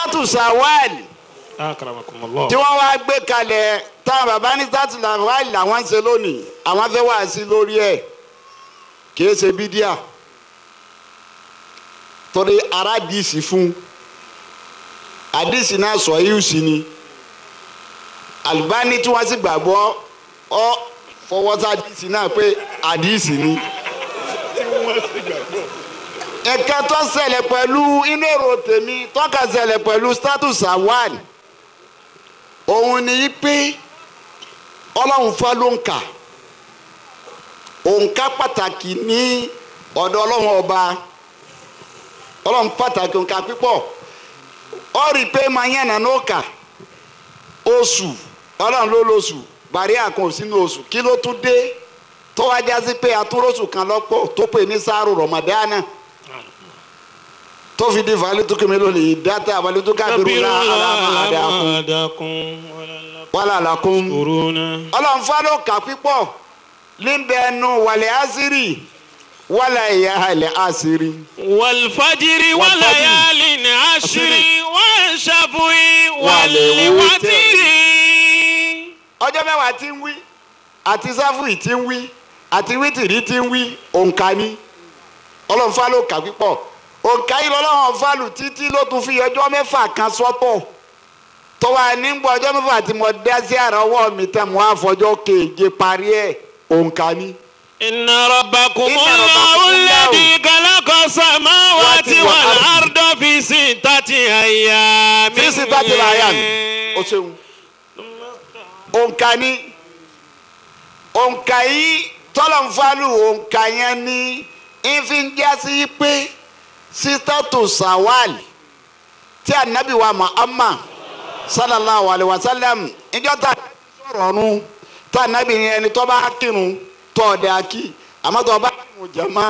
status awali akramakumullah. tí wọ́n wá gbé kalẹ̀ táwọn bàbá ní status awali làwọn ń ṣe lónìí àwọn fẹ́ wá sí lórí ẹ̀ kì í ṣe bídíà torí ara dìísì fún àdìsí náà sọ yìí sí ni Albani tí wọ́n sì gbàgbọ́ ọ fọwọ́sá àdìsí náà pé àdìsí ni. ẹ̀ka tó ṣẹlẹ̀ pẹ̀lú inú èrò tèmi tọ́ka ṣẹlẹ̀ pẹ̀lú status awal òun ni pé ọlọ́run fọ́ ló ń kà òǹkà pàtàkì ní ọ̀dọ̀ ọlọ́run ọba ọlọ́run pàtàkì òǹkà pípọ̀ ó rí i pé máa yẹn nànú ọ̀kà oṣù ọlọ́run ló lóṣù bàrí àkàn sínú oṣù kí ló tún dé tó wá já sí pé atúróṣù kan lọ́pọ̀ tó pè ní sáàrù rọ̀mọ̀dánà tó fi di fàálítù kí mi ló lè dáta fàálítù kábírù la aláàdàkùn wàlàlàkùn ọlọ́run fálọ́ kà pípọ̀ níbẹ̀ ẹnu wàlẹ̀ àṣírí wàlẹ̀ ìyá àlẹ̀ àṣírí. wàlfàjìrì wàlàyàlì ní àṣírí wàṣàbùì wàlẹ̀wàtìrì. ọjọ́ mẹ́wàá tí ń wí àti sáfùrì tí ń wí àti wítìrí tí ń wí òǹkà ni ọlọ́run fálọ́ kà pípọ̀ òǹkà yìí lọ́lọ́run fálù títí ló tún fi ọjọ́ mẹ́fà kan sọ́tọ̀ tó wà nígbà ọjọ́ mẹ́fà tí mo dá sí àrà ọwọ́ mi tẹ̀ mo á fọjọ́ keje parí ẹ̀ òǹkà ni. inna rabbakumullahu alladhi khalaqa samawati wal arda fi sittati ayyamin. fi sittati ayyamin o ṣeun òǹkà ni òǹkà yìí tọ́lọ̀nfàlù òǹkà yẹn ni ìfi ń jásí pé sítátù sàwálì tí ànábì wa Muhammad sallallahu alayhi wa sallam ìjọ tá a sọ̀rọ̀ ọ̀run tá ànábì yẹn ẹni tó bá kírun tó ọ̀dẹ̀ akí àmọ́ tó bá kírun jàmá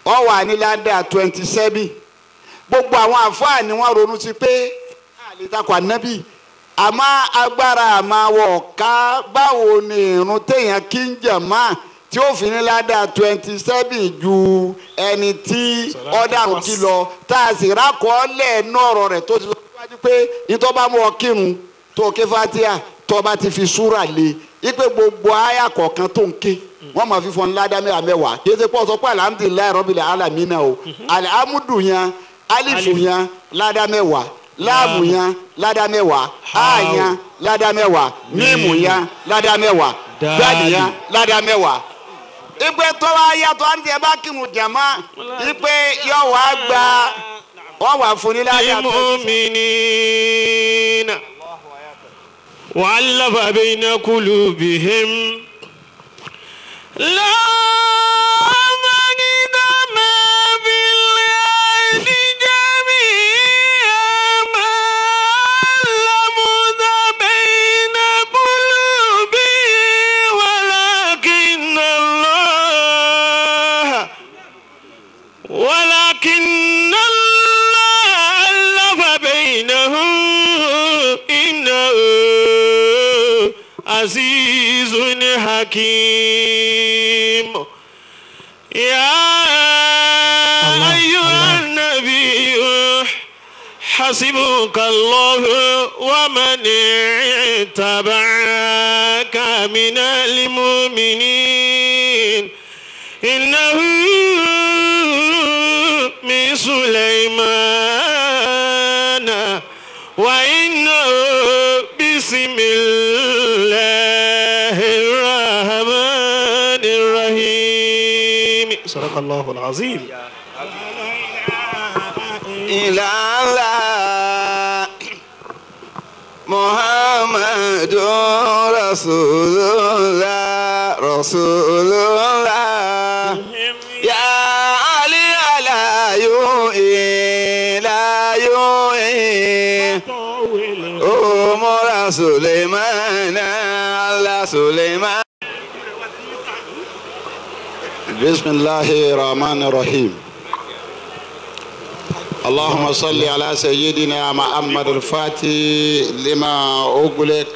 ọ wà ní ládàá 27 gbogbo àwọn àfáà ni wọ́n ronú sí pé àlètakò ànábì àmọ́ agbára àmàwọ̀ ká báwo ni irun téèyàn kí ń jàmá tí ó fi ní ládàá 27 ju ẹni tí ọ̀daràn kí lọ tá a sì rákọọ́lẹ̀ ní ọ̀rọ̀ rẹ̀ tó ti lọ síwájú pé nítorí bá mú ọ kírun tó ké fatia tó bá ti fi súrà lé ipe gbogbo àyà kọ̀ọ̀kan tó ń ké wọ́n máa fi fọ́n ládàá mẹ́wàá kí ẹ ṣe pọ̀ sọ pé alhamdulilayi rabbil alamin o alihamudu yan alifu yan ládàá mẹ́wàá láàmù yan ládàá mẹ́wàá àyàn ládàá mẹ́wàá mímù yan ládàá mẹ́wàá gbàdì yan ládàá mẹ́wàá. ipe tó wá yàtọ̀ àti ẹ bá kírun jàmá ipe yóò wá gba wọ́n wà fún ní ládàá tó. mu'minina wa'allafa bayna qulubihim la عزيز حكيم يا أيها النبي حسبك الله ومن اتبعك من المؤمنين إنه من سليمان وإنه بسم الله الرحمن الرحيم صدق الله العظيم. إلى الله محمد رسول الله رسول الله يا علي لا يؤي لا يؤي عمر سليمان على سليمان. بسم الله الرحمن الرحيم. اللهم صل على سيدنا محمد الفاتح لما أغلق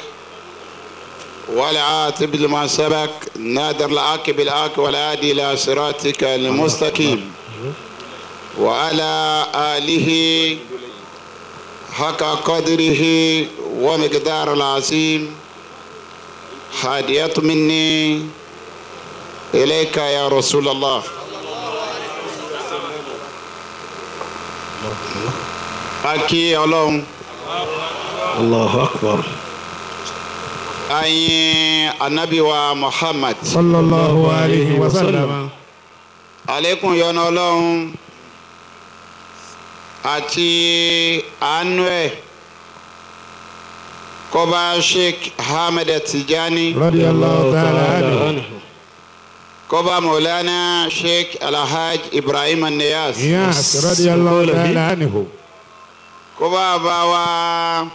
والعاتب لما سبق نادر العاقب العاق والهادي إلى صراطك المستقيم وعلى آله حق قدره ومقدار العظيم هدية مني إليك يا رسول الله. أكي ألون الله أكبر. أي النبي ومحمد صلى الله عليه وسلم. عليكم يا نولون أتي أنوي كوبا شيخ حامد التجاني رضي الله تعالى عنه. كوبا مولانا شيخ الحاج إبراهيم النياس ياس رضي الله تعالى عنه. كوبا باوا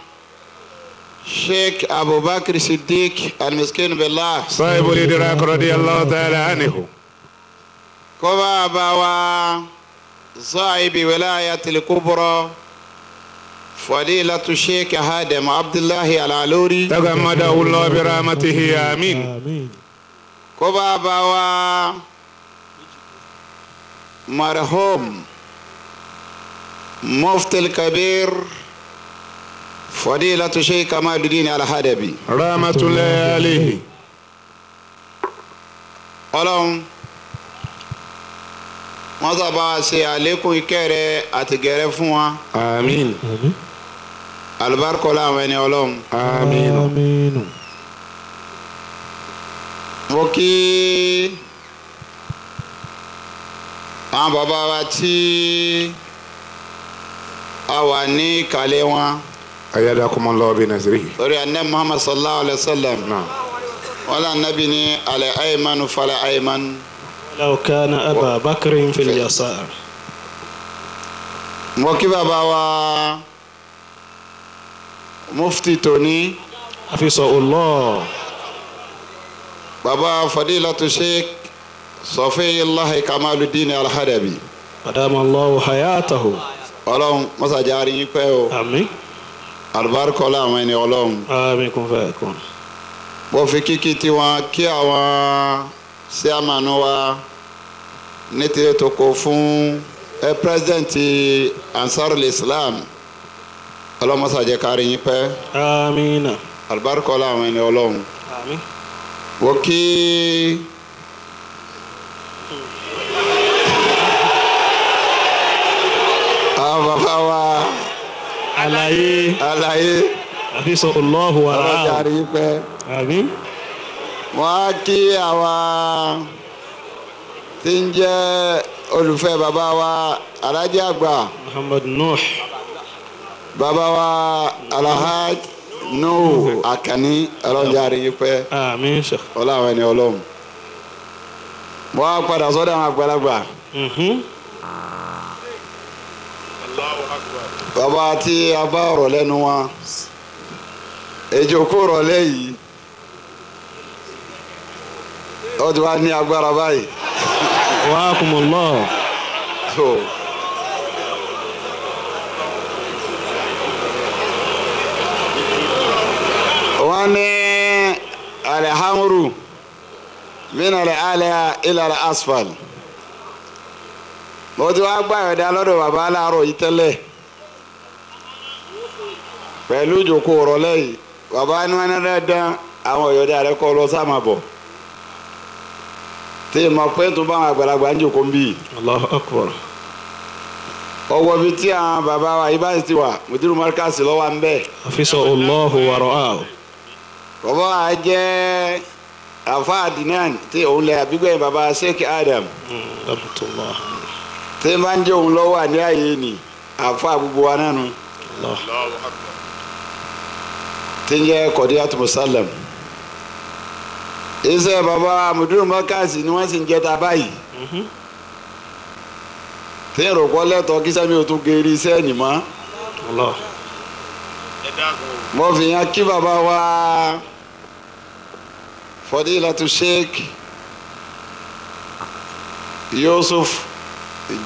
شيخ أبو بكر الصديق المسكين بالله صاحب الإدراك رضي الله تعالى عنه. كوبا باوا صاحب ولاية الكبرى فضيلة الشيخ هادم عبد الله العلوري تغمده الله برحمته آمين. آمين. كوبا باوا مرحوم مفتي الكبير فضيلة الشيخ كمال الدين الحدبي رحمة الله عليه. Ọlọ́run wọ́n sábà ṣe àlékún ìkẹ́ rẹ̀ àti gẹ̀rẹ́ fún wa آمين. آمين. alùbáríkọ láwọn ẹni Ọlọ́run. آمين. آمين. mo kí àwọn bàbá wa tí a wà ní ìkàlẹ̀ wọn أيدكم الله بنصره. lórí anẹ́ Muhammad sallallahu alayhi wa sallam نعم. wọ́n lé anabi ní alẹ́ aymanu falẹ̀ ayman. لو كان أبا بكر في اليسار. mo kí bàbá wa mufti tóní حفظه الله. bàbá fadilatu sheikh Safiyullahi Kamaluddin Al-Hadabi. أدام الله حياته. Ọlọ́run mọ́sàjárí yín pẹ́ o آمين. alùbáríkọ láwọn ẹni Ọlọ́run. آمين. كن فيكون. mo fi kíkí tiwọn kí àwọn síámánú wa nítorí tó kó fún pírẹsidẹ́ǹtì Ansarul Islam Ọlọ́run mọ́sàjẹ́ kárí yín pẹ́ آمين. alùbáríkọ láwọn ẹni Ọlọ́run. آمين. mo kí àwọn bàbá wa علي àlàyé حفظه الله ورعاه. ọlọ́jàrí yín pẹ́. آمين. wọ́n á kí àwa tí ń jẹ́ olùfẹ́ bàbá wa alájí àgbà محمد نوح. bàbá wa alahaj Nuhu Akani ọlọ́jàrí yín pẹ́ آمين شيخ. ọlọ́wọ́ ẹni Ọlọ́run. wọ́n á padà sọ́dọ̀ àwọn àgbàlagbà bàbá tí a bá ọ̀rọ̀ lẹ́nu wọn èjòkó rọ̀lẹ́ yìí ó ti wá ní agbára báyìí. وعاكم الله. So, wọ́n ní alihamuru minale alẹ́ ilẹ̀ asfal mo ti wá gbà yọ̀dá lọ́dọ̀ bàbá aláàárọ̀ yìí tẹ́lẹ̀ pẹ̀lú ìjòkó rọ̀lẹ́ yìí bàbá ní wọn ní dandan àwọn yọ̀dá rẹ̀ kọ́ lọ sáà máa bọ̀ tí mo pẹ́ tó bá àwọn àgbàlagbà ń jòkó ń bì. الله أكبر. ọwọ́ bíi tí àwọn bàbá wa yìí bá ti wà mùdírù mọ́ríkàsì lọ́wọ́ à ń bẹ̀. حفظه الله ورعاه. bàbá wa jẹ́ afa adinan tí òun lẹ àbígbẹ́ bàbá Sheikh Adam رحمة الله. tí máa ń jẹ́ òun lọ́wọ́ àní àyè ni afa gbogbo wa nánu الله. tí ń jẹ́ Qadiyatu Musallam. iṣẹ́ bàbá mùdírù mọ́ríkàsì ni wọ́n sì ń jẹ́ ta báyìí. tí ń rò pọ́ lẹ́tọ̀ọ́ kí sẹ́mi ò tún gerí iṣẹ́ ẹ̀yìn mọ́. الله. mo fi yan kí bàbá wa Fadilatu Sheikh Yusuf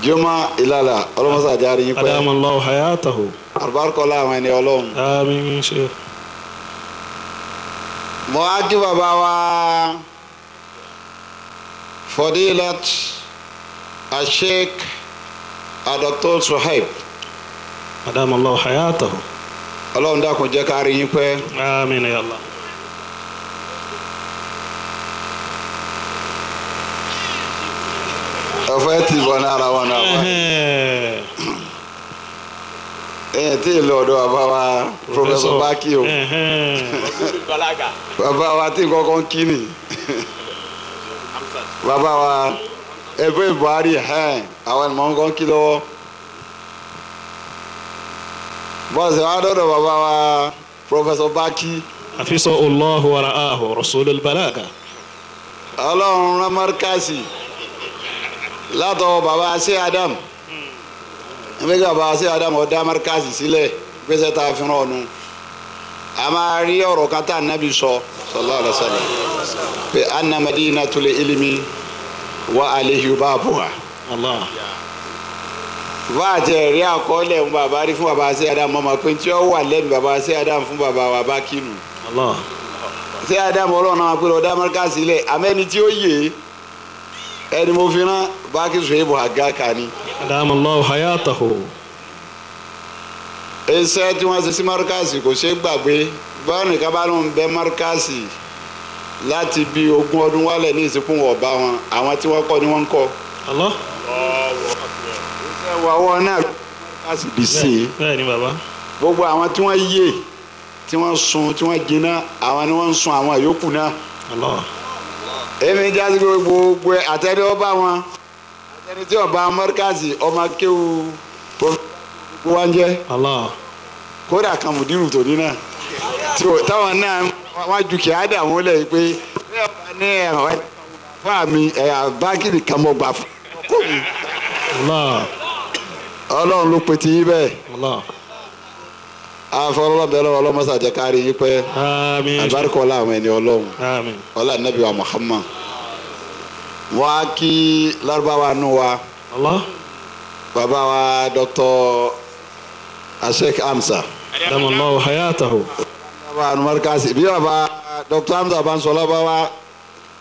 Juma Ilala ọlọ́mọsá àjárí yín pẹ́ أدام الله حياته. àlùbáríkọ́lá àwọn ẹni Ọlọ́run. آمين شيخ. mo á kí bàbá wa Fadilat Sheikh Dr. Suhaib أدام الله حياته. ọlọ́run dákun jẹ́ ká rí yín pẹ́. آمين يا الله. ọ̀fẹ́ ti bọ̀ ní ara wọn náà wá. tí ì lọ ọ̀dọ̀ bàbá wa Professor Baki o. bàbá wa tí kọ́kọ́ ń kí ni. bàbá wa ẹgbẹ́ Buhari àwọn ènìyàn ń kọ́ ń kí lọ́wọ́. bọ́sẹ̀ wa dọ́dọ̀ bàbá wa Professor Baki. حفظه الله ورعاه رسول البلاغة. ọlọ́run rán mọ́ríkàsì látọwọ́ bàbá ṣé Adam. nígbà bàbá ṣé Adam ọ̀dá mọ́ríkàsì sílẹ̀ gbèsè tá a fi ràn ọ́nù. a máa rí ọ̀rọ̀ kan tá Ànábì sọ sallallahu alaihi wasallam pé anna madinatul ilmi wa alayhi babuha. الله. bá a ti rí àkọọ́lẹ̀ fún bàbá rí fún bàbá ṣé Adam mọ́ pé tí ó wà lẹ́nu bàbá ṣé Adam fún bàbá wa bá kínú. الله. ṣé Adam ọlọ́run náà pé ọ̀dá mọ́ríkàsì sílẹ̀ amẹ́ni tí ó yè ẹni mo fi rán Baki Suhaibu àga kàní. أدام الله حياته. iṣẹ́ tí wọ́n ṣe sí mọ́ríkàsì kò ṣeé gbàgbé báwọn nìkan bá lóun bẹ mọ́ríkàsì láti bí 20 ọdún wálẹ̀ ní ìsìnkú wọn ọba wọn àwọn tí wọ́n kọ́ ni wọ́n ń kọ́. الله. iṣẹ́ wa wọn náà mọ́ríkàsì bí sí i bẹ́ẹ̀ni bàbá. gbogbo àwọn tí wọ́n yé tí wọ́n sun tí wọ́n jiná àwọn ni wọ́n ń sun àwọn yòókù náà. الله. èmi jáde gbogbo àtẹ̀dẹ́ ọba wọn àtẹ̀dẹ́ tí ọba mọ́ríkàsì ọmọ kéwu gbogbo wa ń jẹ́. الله. kódà kan mùdírù tòní náà táwọn náà wọn ju kí á dà wọn lẹ pé ní fún àmì Báńkì nìkan mọ gbà fún ọkọ mi. الله. Ọlọ́run ló pe ti yín bẹ́ẹ̀. الله. afọlọ́bẹ̀ lọ́wọ́ ọlọ́mọsàjẹ́ kárí yín pẹ́. آمين. àbáríkọ́ ọlá àwọn ẹni Ọlọ́run آمين. ọlá nàbí wa Muhammad. wọ́n á kí lárúbáwá nù wa الله. bàbá wa Dr. Sheikh Hamza. أدام الله حياته. bàbá anumarikasi bí bàbá Dr. Hamza bá ń sọ lárúbáwá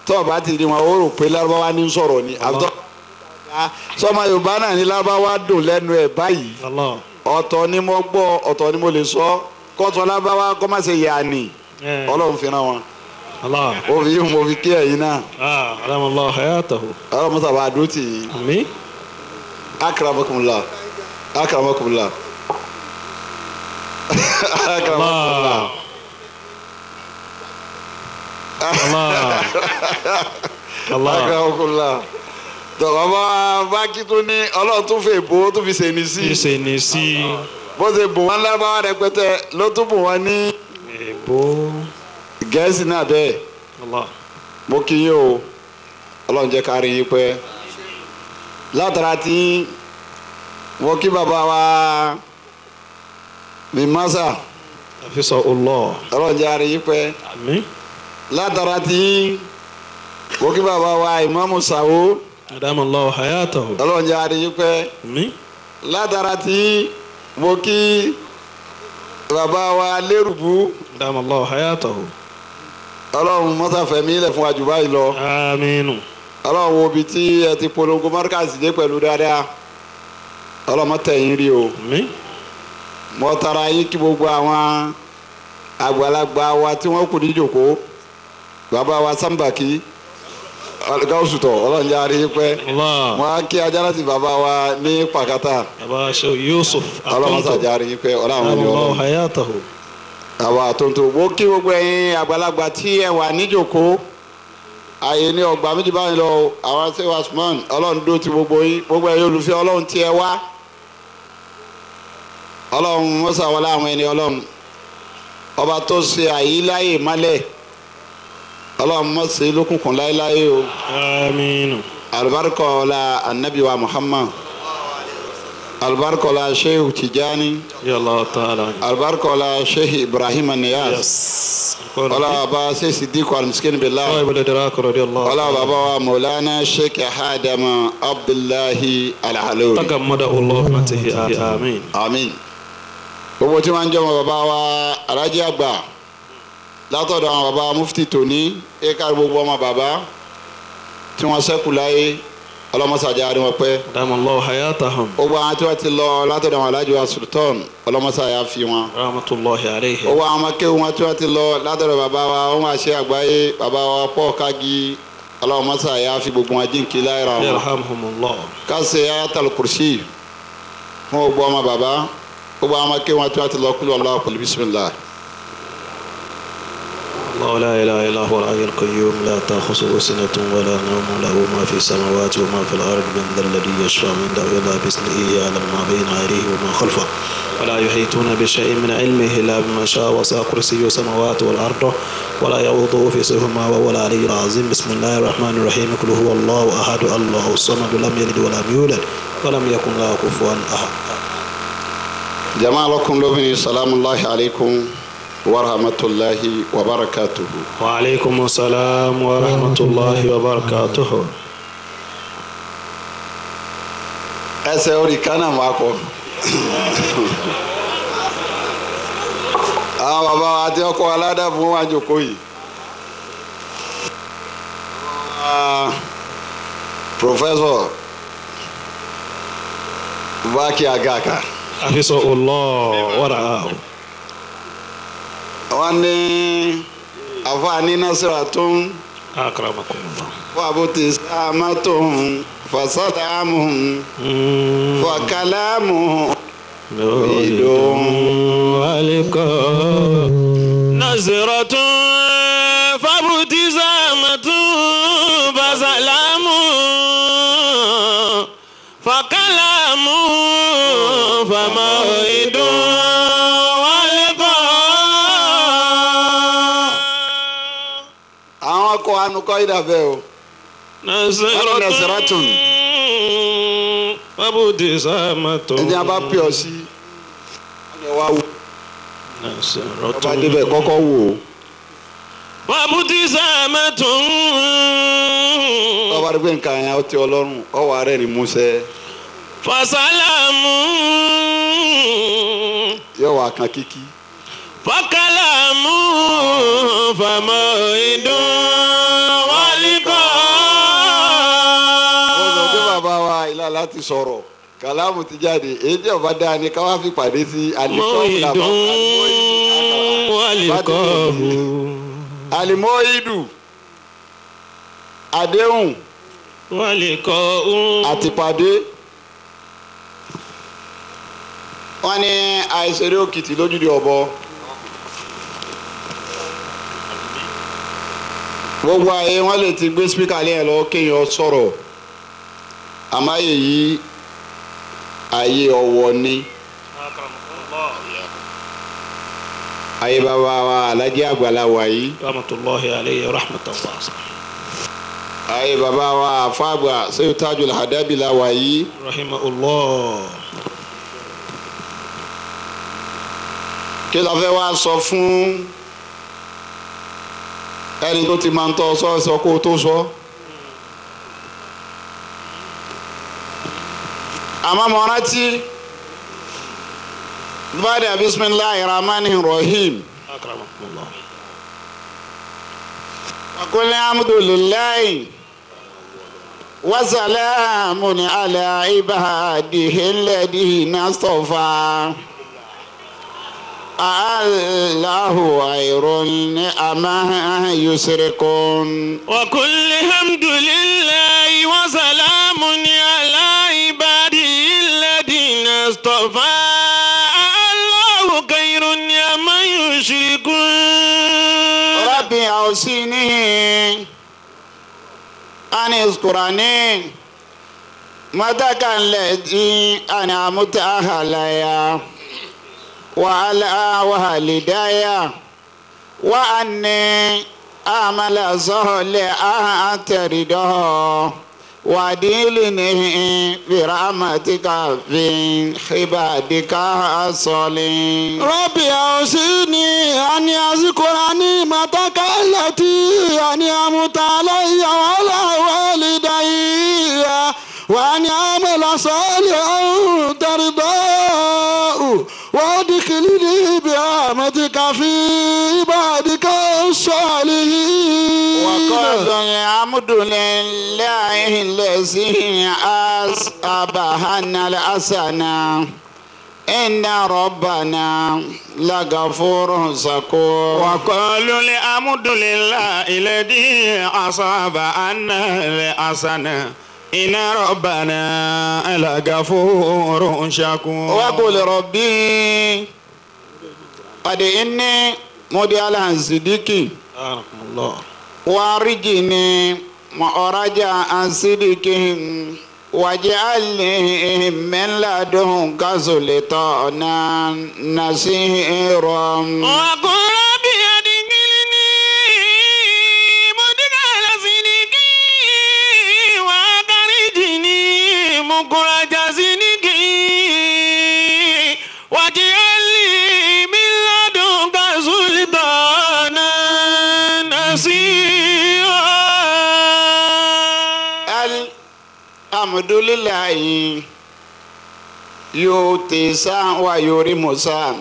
tó o bá ti di wọn o rò pé lárúbáwá ní sọ̀rọ̀ ni àtọ́ sọmọ Yorùbá náà ní lárúbáwá dùn lẹ́nu ẹ̀ báyìí الله. ọ̀tọ̀ ni mo gbọ́ ọ̀tọ̀ ni mo lè sọ kọ́tọ̀ lárúbáwá kọ́ má ṣe yà ni Ọlọ́run fi ràn wọn الله. mo fi kí ẹ̀yin náà أدام الله حياته. Ọlọ́run mọ́tà bá a dúró tì yín آمين. akramakumullah akramakumullah الله. الله. الله. akramakumullah tọ̀wọ́ bá Báńkì tó ní Ọlọ́run tó fẹ́ bò ó tó fi ṣe ní sí ṣe ní sí. bó ṣe bò wọn lárúbáwá rẹpẹtẹ ló tún bò wọn ní èbó. Gẹ̀ẹ́sì náà bẹ́ẹ̀ الله. mo kí yín o Ọlọ́run jẹ́ ká rí yín pẹ́ látara tí mo kí bàbá wa mi masa حفظه الله. Ọlọ́run jẹ́ ká rí yín pẹ́ آمين. látara tí mo kí bàbá wa Ìmáàmù Sàwó أدام الله حياته. Ọlọ́run jẹ́ ká rí yín pẹ́ آمين. látara tí mo kí bàbá wa Lérùbú أدام الله حياته. Ọlọ́run mọ́sàfẹ́mi ilẹ̀ fún àjùbá yìí lọ. آمين. Ọlọ́run wo ibi tí ẹ ti polongo mọ́ríkàsì dé pẹ̀lú dáadáa Ọlọ́run mọ́ tẹ̀yìn rí o آمين. mo tara yín kí gbogbo àwọn àgbàlagbà wa tí wọ́n kù ní ìjòkó bàbá wa Sàmbàkí gáwùsùtọ̀ Ọlọ́run jẹ́ àrí pẹ́ الله. wọ́n á kí ajá láti bàbá wa ní Pàkátà أبا شو يوسف Ọlọ́run أطنطو. sàjà àrí pẹ́ Ọlọ́run أدام ní الله Ọlọ́run حياته. àwa àtúntò mo kí gbogbo ẹ̀yin àgbàlagbà tí ẹ wà níjòkó àyè ní ọgbà méjì báyìí lọ àwọn sèwà Usman Ọlọ́run dó ti gbogbo yín gbogbo ẹ̀yin olùfẹ́ Ọlọ́run tí ẹ wá Ọlọ́run mọ́sàwọlé àwọn ẹni Ọlọ́run ọba tó ṣe àyíláyè mọ́lẹ̀ Ọlọ́run mọ́sẹ̀ lókùnkùn láéláé o آمين. alibarika ọlá anabi wa Muhammad alibarika ọlá Sheikh Tijani يا الله تعالى. alibarika ọlá Sheikh Ibrahim Niyas يس. ọlá baba Sheikh Siddiq al-Miskin billah صاحب الإدراك رضي الله ọlá تعالى. baba wa Maulana Sheikh Hadama Abdullahi Al-Aluri تغمده الله برحمته. آمين. amin gbogbo tí wọ́n ń jọmọ bàbá wa alájí àgbà látọ̀dọ̀ àwọn bàbá mufti tòní ẹ̀ka gbogbo ọmọ bàbá tí wọ́n ṣẹ́kù láyé ọlọ́mọsàjà ni wọ́n pẹ́. دام الله حياتهم gbogbo àwọn tí wọ́n ti lọ látọ̀dọ̀ àwọn alájọ wa sultan ọlọ́mọsàjà fi wọn. رحمة الله عليه. gbogbo àwọn akéwù wọn tí wọ́n ti lọ látọ̀dọ̀ bàbá wa wọn àṣẹ àgbáyé bàbá wa pọ̀ kági ọlọ́mọsàjà fi gbogbo wọn jíǹkì láìra wọn. يرحمهم الله. kásẹ̀ ayatul kursi fún gbogbo ọmọ bàbá gbogbo àwọn akéwù wọn tí wọ́n ti lọ kúlọ̀ ọlọ́wọ́ pẹ̀lú bisimilah. الله لا إله إلا هو الحي القيوم لا تأخذه سنة ولا نوم له ما في السماوات وما في الأرض من ذا الذي يشفع عنده إلا بإذنه يعلم ما بين أيديه وما خلفه ولا يحيطون بشيء من علمه إلا بما شاء وسع كرسيه السماوات والأرض ولا يؤوده حفظهما وهو العلي العظيم بسم الله الرحمن الرحيم قل هو الله أحد الله الصمد لم يلد ولم يولد ولم يكن له كفوا أحد. جماعكم لبني سلام الله عليكم ورحمة الله وبركاته. وعليكم السلام ورحمة الله وبركاته. ẹsẹ̀ orí kánà máa kọ. àwọn bàbá wa àti ọkọ aládàbò wọn àjòkó yìí. Professor Baki Agaka. حفظه الله ورعاه. wọ́n ní àfààní nasiratun أكرمكم الله. wàbùtì sàmàtun fasadamun wakalamun نورد ولقاء نظرة فابتسامة فسلام فكلام فموعد ولقاء. àwọn ọkọ̀ anukọ̀ ìdàbẹ̀ o. نظرة فابتسامة ẹni a bá pè ọ sí ọ̀nà wa wò ọba débẹ̀ kọ́kọ́ wò ó. فابتسامة ọba rí pé nǹkan yẹn ó ti ọlọ́run ọwọ́ rẹ̀ ní músẹ́ فسلام yóò wá kan kíkí. فكلام فموعد ولقاء. ó sọ pé bàbá wa ilá láti sọ̀rọ̀ kàlámù ti jáde èyí tí ọba dáa ni ká wá fi pàdé sí موعد ولقاء. alimoidu àdéhùn ولقاء. àtìpàdé. wọ́n ní àìsèré òkìtì lójúde ọ̀bọ. gbogbo ayé wọn lè ti gbé spíkà lẹ́yìn lọ kéèyàn sọ̀rọ̀ àmọ́ ayé yìí ayé ọ̀wọ̀ ni. ayé bàbá wa alájẹ àgbàlá wa yìí. رحمة الله عليه رحمة الله. ayé bàbá wa àfàgbà Sayyid Tajul Hadabi la wa yìí. رحمه الله. kí la fẹ́ wá sọ fún ẹni tó ti máa ń tọ́ sọ kó o tó sọ. àmọ́ mo rántí bàdà bisimilahi rahmani rahim. أكرمكم الله. wakuli alhamdulilayi wasalamun ala ibadihi alladhina istafa. Allahu khairun amma yusrikun. وكل حمد لله وسلام على عباده الذين اصطفى. الله خير عما يشركون. Rabbi awsini an izkurani matakan ladhi an'amta alayya وعلى والدي وأني أعمل صالحا ترضاه وأدخلني برحمتك في عبادك الصالحين. ربي أوصني أن أذكر نعمتك التي أنعمت علي وعلى والدي وأن أعمل صالحا ترضاه وادخلني برحمتك في عبادك الصالحين. وقال الحمد لله الذي أصابنا الحسنى إن ربنا لغفور شكور. وقالوا الحمد لله الذي أصاب عنا الحسنى إن ربنا لغفور شكور. وقل ربي قد إني مودي عن صديقي وارجني معرج عن صديقي واجعلني من لدنك سلطانا نصيرا. وقل ربي أدخلني مدخل صدق وأخرجني مخرج صدق واجعل لي من لدنك سلطانا نصيرا. الحمد لله يؤتي سا ويريم سا.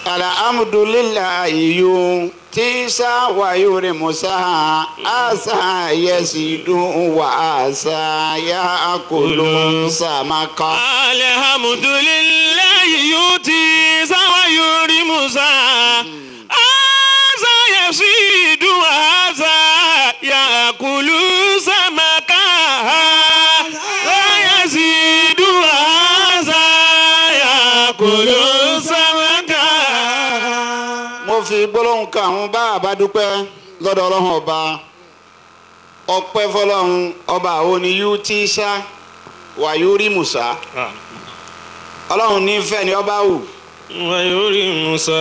الحمد لله يؤتي سا ويريم سا أسا يزيد وأسا يأكل سمكا. الحمد لله يؤتي سا ويريم سا أسا يزيد وأسا يأكل سمكا. ويزيد وأسا يأكل سمكا. mo fi gbólóhùn kan àwọn bá àbádúpẹ́ lọ́dọ̀ ọlọ́run ọba ọpẹ́ fọlọ́run ọba àwọn ni yóò tí í sá wàyórí musa ọlọ́run nífẹ̀ẹ́ ni ọba wù ويريم سا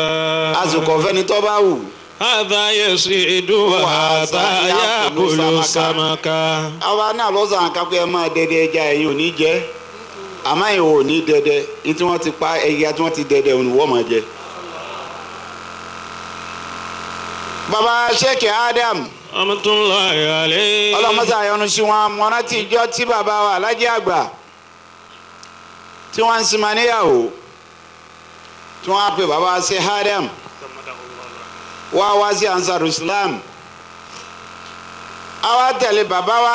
àsìkò fẹ́ni tó bá wù. هذا يصيد وهذا يأكل سمكا. àwa náà lọ́sàn-án kan pé ẹ máa dẹdẹ ẹja ẹ̀yin ò ní jẹ àmọ́ ẹ̀yin ò ní dẹdẹ ní tí wọ́n ti pa ẹ̀yà tí wọ́n ti dẹdẹ òun wọ́n máa jẹ. baba sheikh adam رحمة الله عليه. ọlọ́mọsá ayọ́nu sí wọn mọ́nà tí ìjọ tí baba wa alájẹ àgbà tí wọ́n ń sinmi níyàwó tí wọ́n á pè baba ṣe adam wá sí ansaru islam àwa tẹ̀lé baba wa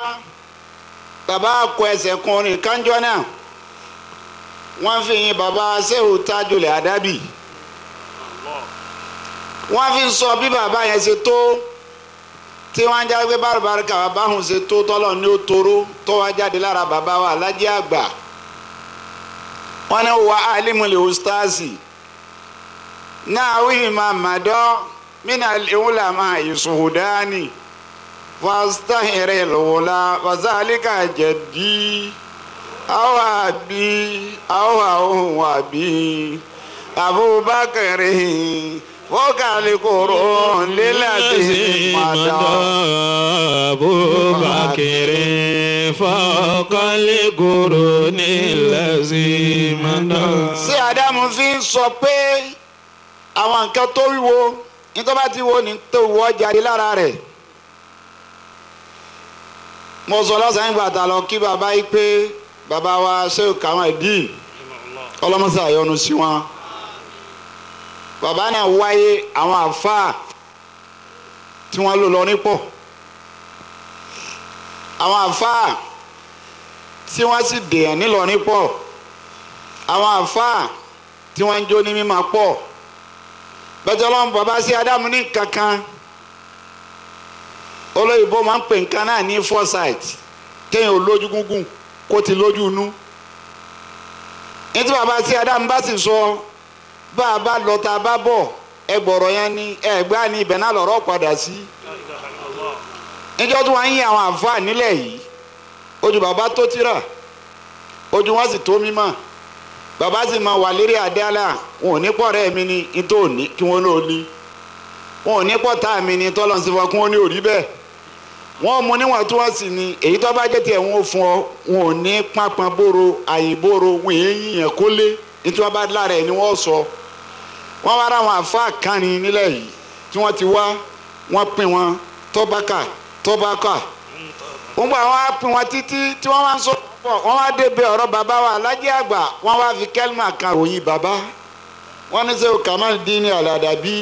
baba kọ ẹsẹ̀ kan orin kanjọ́ náà wọ́n fi yin baba sehu tajul adabi wọ́n fi sọ bí baba yẹn ṣe tó tí wọ́n ń jáde pé bárùbárù kàwá báhùn ṣe tó tọ́lọ̀ ní ó toró tó wá jáde lára baba wa alájẹ àgbà wọ́n ní wà alimuli ustaasi náà wíì máa màdọ́ mina ulama ìṣòdání fastahiri lula fasalika jẹ̀dí awa bí awa ohun àbí abubakar fọ́kàlì kòrò lílàdí màdá. abubakar fọ́kàlì kòrò lílàdí màdá. sí Ádámù fi ń sọ pé àwọn nǹkan tó wíwo nítorí bá ti wo ní tó wọ́ jáde lára rẹ̀. mo sọ lọ́sàn-án ìgbà tá a lọ kí bàbá yìí pé bàbá wa ṣé kàwọn ìdí ọlọ́mọsá àyọnu sí wọn. bàbá náà wáyé àwọn àfáà tí wọ́n lò lọ nípọ̀ àwọn àfáà tí wọ́n sì dèèyàn nílọ nípọ̀ àwọn àfáà tí wọ́n ń jó ní mímọ́ pọ̀ bẹ́tẹ̀ ọlọ́run bàbá sí Ádámù ní kankan olóyìnbó máa ń pè nǹkan náà ní foresight kéèyàn ò lójú gúngùn kó ti lójú inú nítorí bàbá sí Ádámù bá sì sọ bá a bá lọ tá a bá bọ̀ ẹgbọ̀rọ̀ yẹn ní ẹgbẹ́ ní ibẹ̀ náà lọ́rọ̀ padà sí níjọ́ tí wọ́n ń yí àwọn àǹfààní nílẹ̀ yìí ojú bàbá tó tírà ojú wọn sì tó mímọ́ bàbá sì máa wà lérí àdáàlà wọn ò ní pọ̀ rẹ́ mi ní ìtò òní kí wọ́n náà ní wọn ò ní pọ̀ tá mi ní tọ́lọ́ sí fún kí wọ́n ní òrí bẹ́ẹ̀ wọ́n mú níwọ̀n tí wọ́n sì ní èyí tó bá jẹ́ tiẹ̀ wọn ò fún ọ wọn ò ní pápán bóró àyìnbóró wọn èyí yẹn kó lé nítorí wọn bá lára ẹ̀ ni wọ́n sọ wọ́n wá ra àwọn àfáà kánrin nílẹ̀ yìí tí wọ́n ti wá wọ́n pín wọn tọ́bákà wọ́n gbà wọ́n á pín wọn títí tí wọ́n wá ń sọ pọ̀ wọ́n wá débẹ̀ ọ̀rọ̀ bàbá wa alájẹ́ àgbà wọ́n wá fi kẹ́límà kan ròyìn bàbá wọ́n ní sẹ́ Kamaldeen Al-Adabi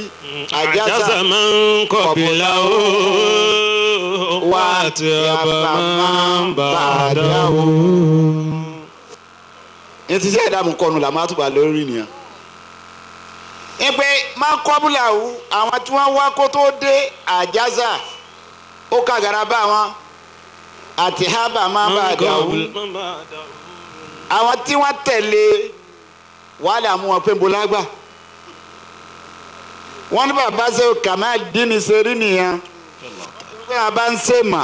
àjàsà máa ń kọ̀bìlà ó wá àti ọba máa ń bà á dáwó. ní ti sẹ́ ìdààmú kọnu là máa túbà lórí nìyẹn. ìpè máa ń kọ́bùlà ó àwọn tí wọ́n wá kó tó dé àjàsà ó kàgàrà bá wọn àti hábà máa bà á dáwó. àwọn tí wọ́n tẹ̀lé wàhálà mú wọn pé ń bo lágbà wọ́n ní bàbá ṣe Kamaldeen ṣe rí nìyẹn pé a bá ń ṣe mà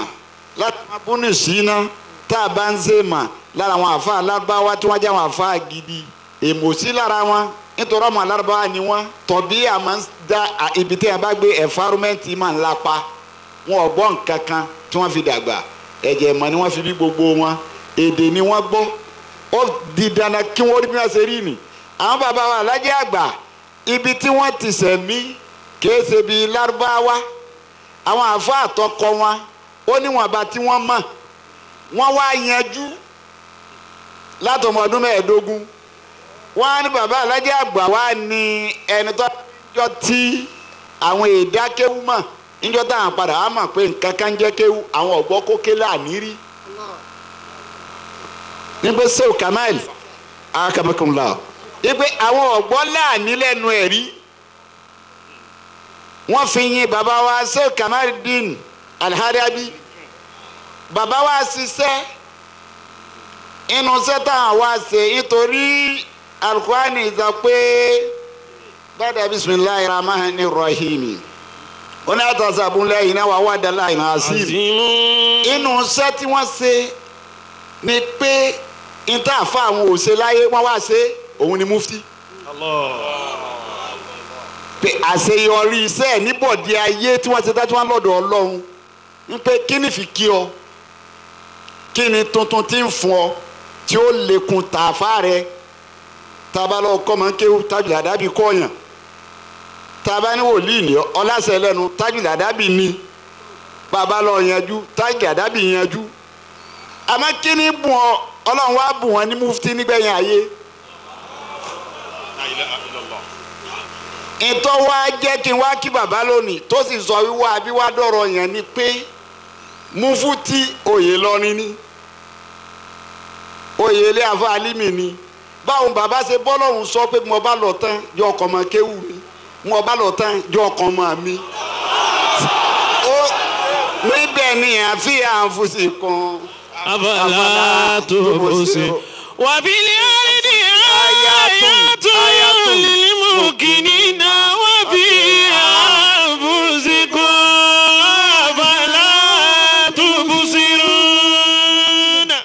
láti máa bú ní ìṣínà tá a bá ń ṣe mà lára àwọn àfa alábáwá tí wọ́n jẹ́ àwọn àfa gidi èmòsí lára wọn nítorí ọmọ alábáwá ni wọ́n tọ̀bí àmọ́ dá ibi tí a bá gbé ẹ̀fárómẹ́ǹtì máa ń lápa wọn ò gbọ́ nǹkan kan tí wọ́n fi dàgbà ẹ̀jẹ̀ mọ̀ ni wọ́n fi bí gbogbo wọn èdè ni wọ́n gbọ́ ó di dandan kí wọ́n rí bí wọ́n ṣe rí ni àwọn bàbá wa alájẹ àgbà ibi tí wọ́n ti sẹ̀mí kìí ṣe bíi lárúbáwá àwọn àfa àtọkọ wọn ó níwọ̀nba tí wọ́n mọ̀ wọ́n wá yanjú látọmọ ọdún 15 wọ́n á ní bàbá alájẹ àgbà wá ní ẹni tó jọ tí àwọn èdè akéwú mọ̀ níjọ́ táwọn padà á mọ̀ pé nǹkan kan jẹ́ kéwú àwọn ọ̀gbọ́ kó kélé àníírí nígbà sèw Kamal akamakunla ipe àwọn ọ̀gbọ́n láàní lẹ́nu ẹ̀rí wọ́n fi yin bàbá wa Sheikh Kamaldeen Al-Adabi bàbá wa ṣiṣẹ́ inú sẹ́tà wa ṣe nítorí Al-Qur'ani sọ pé bàdà bisimilahi rahmani rahim ó ní àtàṣàbùn lẹ́yìn náà wà wà dàlá ìnà àṣírí inú sẹ́ tí wọ́n ṣe ni pé níta àfa àwọn òṣè láyé wọ́n wá ṣe òun ni mufti. pé àṣeyọrí iṣẹ́ níbọ̀dí ayé tí wọ́n ti dájú wọn lọ́dọ̀ Ọlọ́run ń pé kí ni fi kí ọ kí ni tuntun tí ń fún ọ tí ó lékun tààfà rẹ tabalọ kọ́mọ kéwù Tajul Adabi kọ́ọ̀yàn taba ní wòlíì ní ọlásẹ lẹ́nu Tajul Adabi ní babalọ yanjú Tajul Adabi yanjú àmọ́ kí ni bùn ọ Ọlọ́run wá bùn wọn ní mufti nígbẹ̀yìn ayé. ìtọ́ wa jẹ́ kí n wá kí bàbá lónìí tó sì sọ wíwá bí wá dọ̀rọ̀ yẹn ni pé mufuti oyè lọ́rin ni oyè ilé àfa alimi ni báwọn bàbá ṣe bọ́lọ́hún sọ pé mo bá lọ tán jọ ọkọ̀ ọmọ kéwù mi mo bá lọ tán jọ ọkọ̀ ọmọ mi níbẹ̀ ni àfihàn àfúsì kan abala tó bó ṣe wàbílẹ̀ àrídì ayatollah lilmukinina wàbí àbúzikọ́ abala tó bó ṣe rúnà.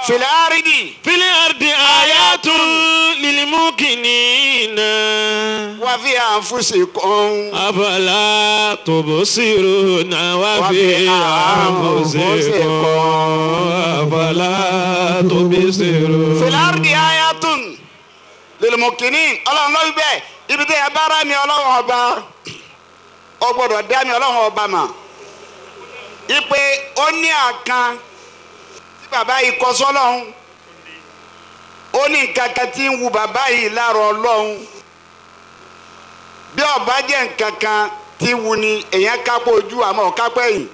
filẹ̀ àrídì ayatollah lilmukinina wàbí àfúsì kan abala tó bó ṣe rúnà wàbí àbúzikọ́ abala tó bó ṣe rúnà. filardi ayatun lilmukinin Ọlọ́run ló wí bẹ́ẹ̀ ibi tí ẹ bá rà mí Ọlọ́run ọba ọ gbọ́dọ̀ dá mi Ọlọ́run ọba mà ipe ó ní àkàn tí bàbá yìí kọ sọ́lọ́run ó ní nǹkan kan tí ń wu bàbá yìí lára Ọlọ́run bí ọba jẹ́ nǹkan kan tí wu ni èèyàn kápò ojú àmọ́ kápò ẹ̀yìn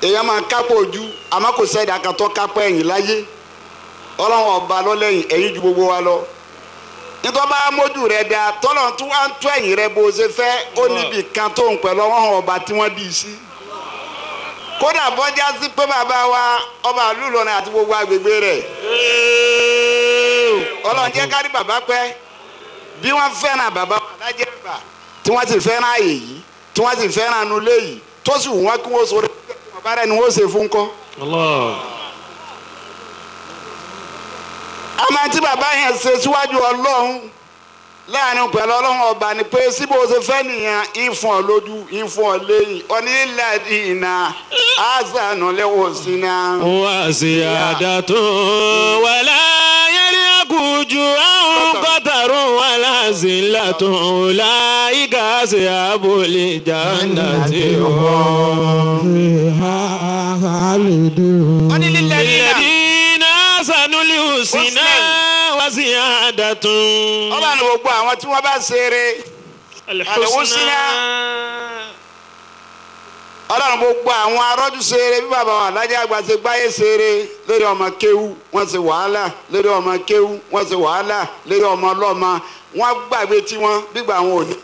èèyàn máa kápò ojú àmọ́ kò sẹ́dá kan tó kápò ẹ̀yìn láyé Ọlọ́run ọba lọ́lẹ́yìn ẹ̀yìn ju gbogbo wa lọ nítorí bá mójú rẹ̀ dáa tọ́lọ̀ tún wá ń tó ẹ̀yìn rẹ̀ bó ṣe fẹ́ ó níbi kan tó ń pẹ̀lú Ọlọ́run ọba tí wọ́n dì í sí kódà bọ́jà sí pé bàbá wa ọba ìlú Ìlọrin àti gbogbo agbègbè rẹ̀ Ọlọ́run jẹ́ ká rí bàbá pẹ́ bí wọ́n fẹ́ràn bàbá wa lájẹ́ àgbà tí wọ́n sì fẹ́ràn ààyè yìí tí wọ́n sì fẹ́ràn nulẹ̀ yìí tó sì wù wọ́n kí wọ́n sọ̀rọ̀ bàbá rẹ̀ ni wọ́n ṣe fún kọ́. àmọ́ tí bàbá yẹn ṣe síwájú Ọlọ́run láàrin pẹ̀lú Ọlọ́run ọba ni pé síbò ṣe fẹ́ nìyẹn ìfún ọ lójú ìfún ọ lẹ́yìn onílẹ̀ ìnà àzànù lẹ́wọ̀ sínú. wá sí àdàtò wàlá yẹlẹ àkùjù àwọn kọtàrú wàlá sí látò láyìíká sí àbòlè jàǹdà tí wọ́n. onílẹ̀ ìnà sanuli husina wa وزيادة ọlọ́run gbogbo àwọn tí wọ́n bá ṣeré الحسنى ọlọ́run gbogbo àwọn arọ́jú ṣeré bí bàbá wa alájà àgbà ṣe gbáyé ṣeré lórí ọmọ kéwú wọ́n ṣe wàhálà lórí ọmọ kéwú wọ́n ṣe wàhálà lórí ọmọ ọlọ́mọ wọ́n gbàgbé tiwọn gbígbà wọn ò ní.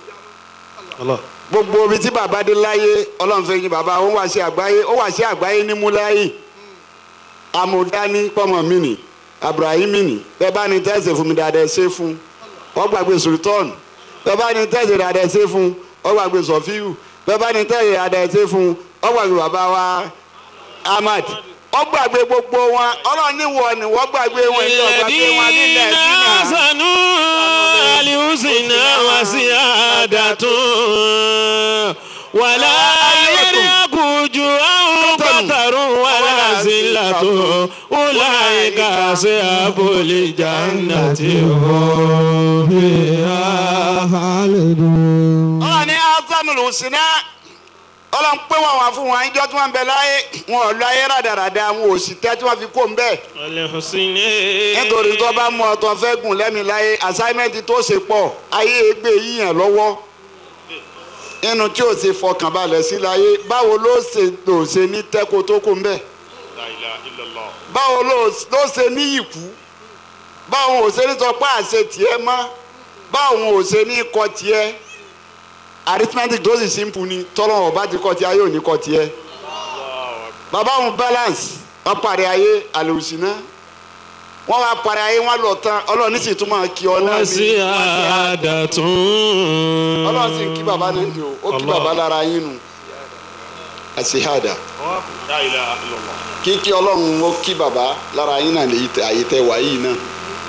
gbogbo ibi tí bàbá dé láyé ọlọ́run fẹ́ yín bàbá ó wá sí àgbáyé ó wá sí àgbáyé ní múláyì amúdání pọ́mọ mi nì Abrahimi nì bẹ́ẹ̀ bá ní tẹ́sí fún mi dáadáa ṣe fún wọ́n gbàgbé sultan bẹ́ẹ̀ bá ní tẹ́sí dáadáa ṣe fún wọ́n gbàgbé sọfíù bẹ́ẹ̀ bá ní tẹ́sí dáadáa ṣe fún wọ́n gbàgbé bàbá wa Ahmad wọ́n gbàgbé gbogbo wọn ọlọ́run níwọ̀ ni wọ́n gbàgbé wọn ní ọ̀gbàgbé wọn nílẹ̀ الذين أحسنوا الحسنى وزيادة ولا يرهق وجوههم قتر ولا ذلة أولئك أصحاب الجنة هم فيها خالدون. ọlọ́run ní asanul husna ọlọ́run pé wọ́n wà fún wọn ìjọ tí wọ́n ń bẹ láyé wọn ò lọ ayé rádaràda wọn ò sì tẹ́ tí wọ́n fi kó ń bẹ́ẹ̀. الحسنى nítorí tó bá mú ọtọ fẹ́ gùn lẹ́mi láyé assignment tó ṣe pọ̀ ayé egbe yíyàn lọ́wọ́ inú tí o ṣe fọkànbalẹ̀ sí láyé báwo ló ṣe ní tẹ́kọ̀ tó kù ń bẹ̀ báwo ló ṣe ní ìkú báwo ò ṣe ní sọ pé àṣẹ tiẹ̀ mọ́ báwo ò ṣe ní kọ tiẹ̀ arithmetic tó sì simple ni tọ́lọ́wọ̀n bá ti kọ tiẹ̀ ayé ò ní kọ tiẹ̀ bàbá òun balance wọ́n parí ayé àlòsínà wọ́n wá parí ayé wọ́n lọ tán ọlọ́run ní sì tún máa kí ọ náà ní وزيادة ọlọ́run sì ń kí bàbá náà ní o ó kí bàbá lára yín nu àṣehàdà kíkí ọlọ́run ó kí bàbá lára yín náà lèyí àyè tẹ wá yìí náà.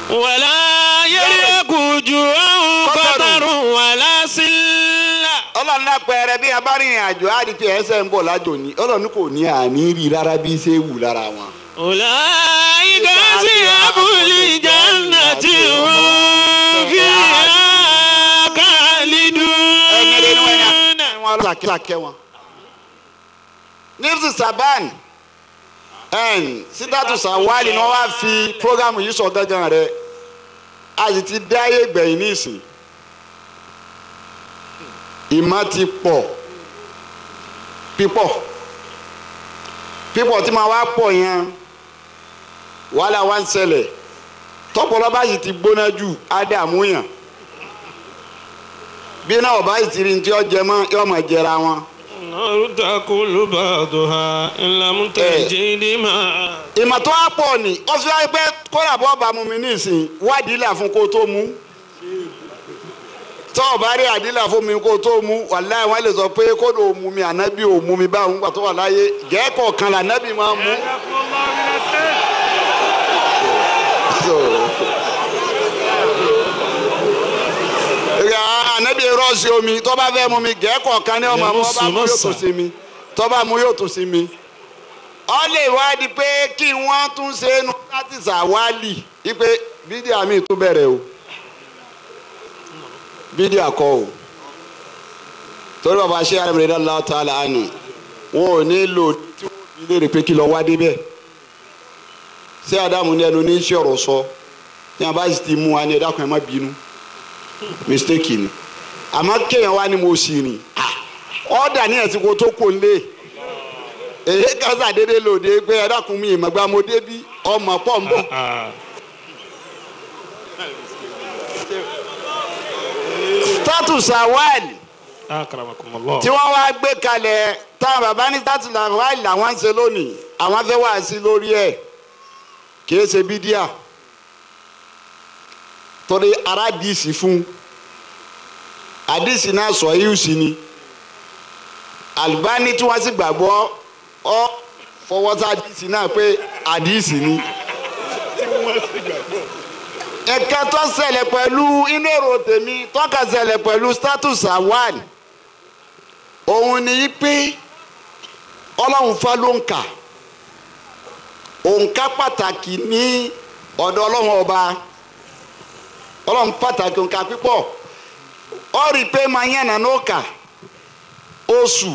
ولا يرهق وجوههم قتر ولا ذلة. ọlọ́run náà pẹ̀rẹ̀ bí a bá rìnrìn àjò á di pé ẹsẹ̀ ń bọ̀ lájò ní ọlọ́run kò ní àní rí rárá bí ṣe wù lára wọn. أولئك أصحاب الجنة هم فيها خالدون. nífsì saban sídàtú sàwálì ni wọ́n wá fi programu yìí sọ gángan rẹ̀ a sì ti dáyé gbẹ̀yìn nísìn ìmọ̀ ti pọ̀ pípọ̀ tí máa wá pọ̀ yẹn wàhálà wá ń ṣẹlẹ̀ tọ́pọ̀lọ́ bá sì ti gbóná jù á dààmú yàn bí náà ọba sì ti rí ní tí ó jẹ mọ́ yóò máa jẹra wọn. النار تأكل بعضها إن لم تجد ماء. ìmọ̀ tó wá pọ̀ ni ó fi wáyé pé kódà bọ́ bá mu mi nísìn wádìí là fún kó tó mú tọ́ ọ̀bá rí àdílà fún mi kó tó mú wàláhì wọ́n lè sọ pé kódà ò mú mi ànábì ò mú mi báwọn nígbà tó wà láyé gẹ́ẹ́kọ̀ kan lànábì máa mú. ànábì rọ́ọ̀sì omi tó bá fẹ́ mú mi gẹ́ẹ́kọ̀ kan ní ọmọ àmọ́ bá mú yóò tó sí mi tó bá mú yóò tó sí mi. ọ lè wádìí pé kí wọ́n tún ṣe é nu láti ṣàwálì wípé bídíà mi tún bẹ̀rẹ̀ o bídíà kọ́ o torí bàbá ṣé àrẹ mìíràn lọ́wọ́ tó àlà àánú wọn ò ní lò tí wọ́n fi léèrè pé kí lọ wá débẹ̀ ṣé Ádámù ní ẹnu ní iṣẹ́ ọ̀rọ̀ sọ ní abá sì ti mú wa ní ẹ̀dá kan ẹ̀ má bínú mistake ni àmọ́ kéèyàn wá ní mo sì rìn ọ̀dà ní ẹ̀sìn kó tó kó lé èyí kásá dédé lòdì pé ẹ̀dá kun mi ìmọ̀gbà mo débí ọmọ pọ̀ ń bọ̀. status awali tí wọ́n wá gbé kalẹ̀ táwọn bàbá ní status awali làwọn ń ṣe lónìí àwọn fẹ́ wá sí lórí ẹ̀ kìí ṣe bídíà torí ara dìísì fún àdìsí náà sọ yìí sí ni Albani tí wọ́n sì gbàgbọ́ ọ fọwọ́ sí àdìsí náà pé àdìsí ni. ẹ̀ka tó ṣẹlẹ̀ pẹ̀lú inú èrò tèmi tọ́ka ṣẹlẹ̀ pẹ̀lú status awal òun ni pé ọlọ́run fa ló ń kà òǹkà pàtàkì ní ọ̀dọ̀ ọlọ́run ọba ọlọ́run pàtàkì òǹkà pípọ̀ ọ rí i pé máa yànnà náà kà oṣù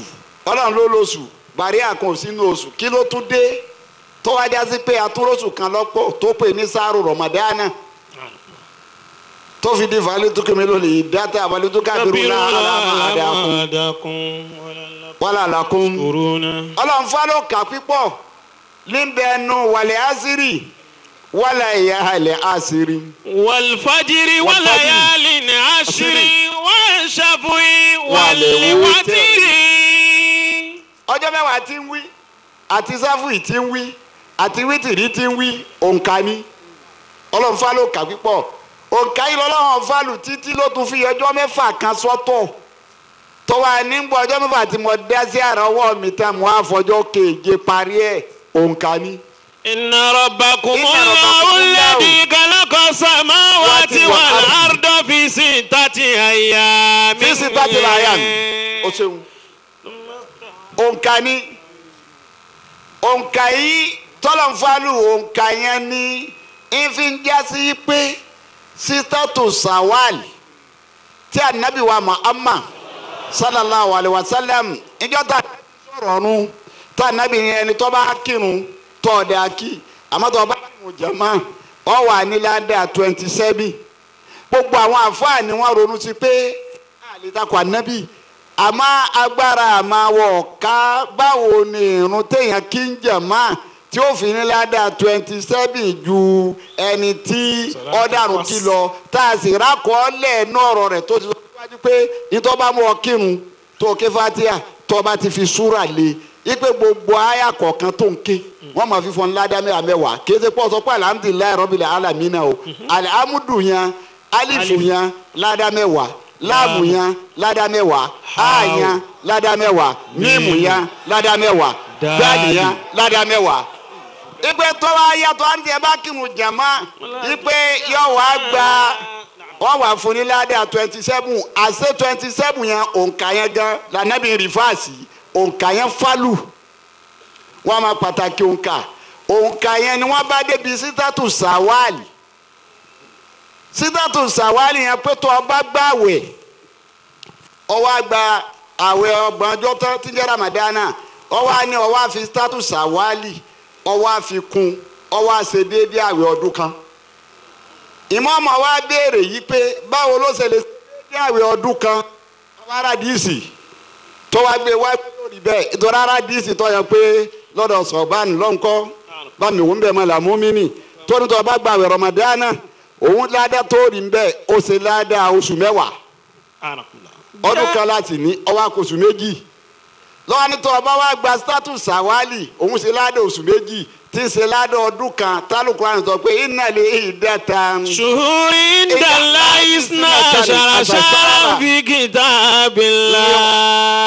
ọlọ́run ló lóṣù bàrí àkàn sínú oṣù kí ló tún dé tó wá já sí pé atúróṣù kan lọ́pọ̀ tó pè ní sáàrù rọ̀mọ̀dánà tó fi di falitukum lónìí dátà falitukabiru àdàkùn wàlà lakum. òrùnà. ọlọ́run fálọ́ kà pípọ̀ níbẹ̀ẹ́nu wàlẹ̀ àṣírí wàlà ìyá àlẹ̀ àṣírí. wàlfàjìrì wàlàyàlì ní àṣírí wàṣàbùì wàlẹ̀wàtìrì. ọjọ́ mẹ́wàá tí ń wí àti sáfùì tí ń wí àti wítìrí tí ń wí òǹkà ni ọlọ́run fálọ́ kà pípọ̀ òǹkà yìí lọ́lọ́run fálù títí ló tún fi ọjọ́ mẹ́fà kan sọ́tọ̀ tọ́wọ́ nígbà ọjọ́ mẹ́fà tí mo dá sí àrà ọwọ́ mi tán mo á fọjọ́ keje parí ẹ̀ òǹkà ni. inna rabbakumullahu alladhi khalaqa samawati wal arda fi sittati ayyamin. fi sittati ayyamin o ṣeun òǹkà ni òǹkà yìí tọ́lọ̀nfàlù òǹkà yẹn ni ìfi ń jásí pé sítátù sàwálì tí ànábì wa Muhammad sallallahu alayhi wa sallam ìjọ ta sọ̀rọ̀ ọ̀run tá ànábì yẹn ẹni tó bá kírun tó ọ̀dẹ̀ akí àmọ́ tó bá kírun jàmá ọ wà ní ládàá 27 gbogbo àwọn àfáà ni wọ́n ronú sí pé àlétakò ànábì àmọ́ agbára àmàwọ̀ ká báwo ni irun téèyàn kí ń jàmá tí ó fi ní ládàá 27 ju ẹni tí ọ̀daràn kí lọ tá a sì rákọọ́lẹ̀ náà ọ̀rọ̀ rẹ̀ tó ti sọ wájú pé nítorí bá mú ọ kírun tó ké fatia tó bá ti fi súrà lé ipe gbogbo àyà kọ̀ọ̀kan tó ń ké wọ́n máa fi fọ́n ládàá mẹ́wàá kí ẹ ṣe pọ̀ sọ pé alhamdulilayi rabbil alamina o alihamudu yan alifu yan ládàá mẹ́wàá láàmù yan ládàá mẹ́wàá àyàn ládàá mẹ́wàá mímù yan ládàá mẹ́wàá dáàdì yan ládàá mẹ́wàá ipe tó wá yàtọ̀ àǹtí ẹ bá kírun jàmá ipe yóò wá gba wọ́n wà fún ní ládàá 27 àṣẹ 27 yẹn òǹkà yẹn gan lànàbí rìfáàsì òǹkà yẹn fálù wọ́n máa pàtàkì òǹkà yẹn ni wọ́n bá débi sítátù sàwálì sítátù sàwálì yẹn pé tó ọba gbàwẹ̀ ọwọ́ àgbà àwẹ̀ ọgbọ̀n ọjọ́ tó ti jẹ́ ramadana ọwọ́ àní ọwọ́ àfi sítátù sàwálì ọwọ́ àfikún ọwọ́ àṣẹ déédéé àwẹ̀ ọdún kan ìmọ̀ọ́mọ̀ wa béèrè yìí pé báwo ló ṣe lè ṣe déédéé àwẹ̀ ọdún kan ọwọ́ aradíìsì tó wá gbé wá lórí bẹ́ẹ̀ ìtọ́ra aradíìsì tó yẹ pé lọ́dọ̀ sọ̀bánì lọ́nkọ́ bámi òun bẹ̀ mọ́ làmúmínì tó ní tó bá gba àwẹ̀ ramadana òun ládàá tó rí bẹ́ẹ̀ ó ṣe ládàá oṣù mẹ́wàá ọdún kan láti ní ọwọ́ àkóṣù méjì lọ́wọ́ ní tó bá wá gba status sàwálì òun ṣe ládàá oṣù méjì tí ń ṣe ládàá ọdún kan tálùkù àrùn sọ pé iná lè ìdáta. ṣùhùrì ìdàlá ìsìnà ṣàṣàrà fi kitabillah.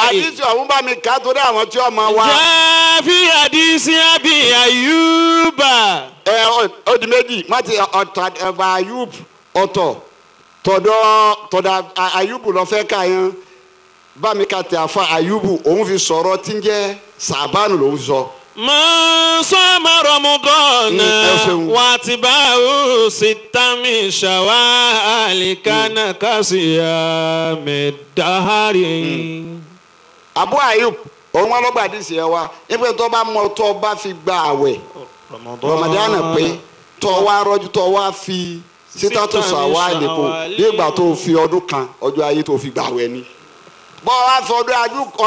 àdìsí ọ̀hún bá mi kà á torí àwọn tí ọmọ wa. jẹ́ fi àdìsí àbí àyùbá. ó di méjì má ti ọ̀tọ̀ àyùb ọ̀tọ̀ tọ̀dọ̀ àyùbù lọ fẹ́ ká yẹn bá mi ka tẹ àfa àyùbù òun fi sọ̀rọ̀ tí ń jẹ́ sàbánu lòun fi sọ. man sama Ramadan watiba'u sittan min shawwal kana kasiyami dahari. Abu Ayub òun wọn lọ́gbà àdìsí ẹ wa ibi tó bá mọ tó bá fi gba àwẹ̀ Ramadan pé tó wá rọ́jú tó wá fi sítátù sàwálì kù bí ìgbà tó fi ọdún kan ọjọ́ ayé tó fi gba àwẹ̀ ni bọ́ wá fi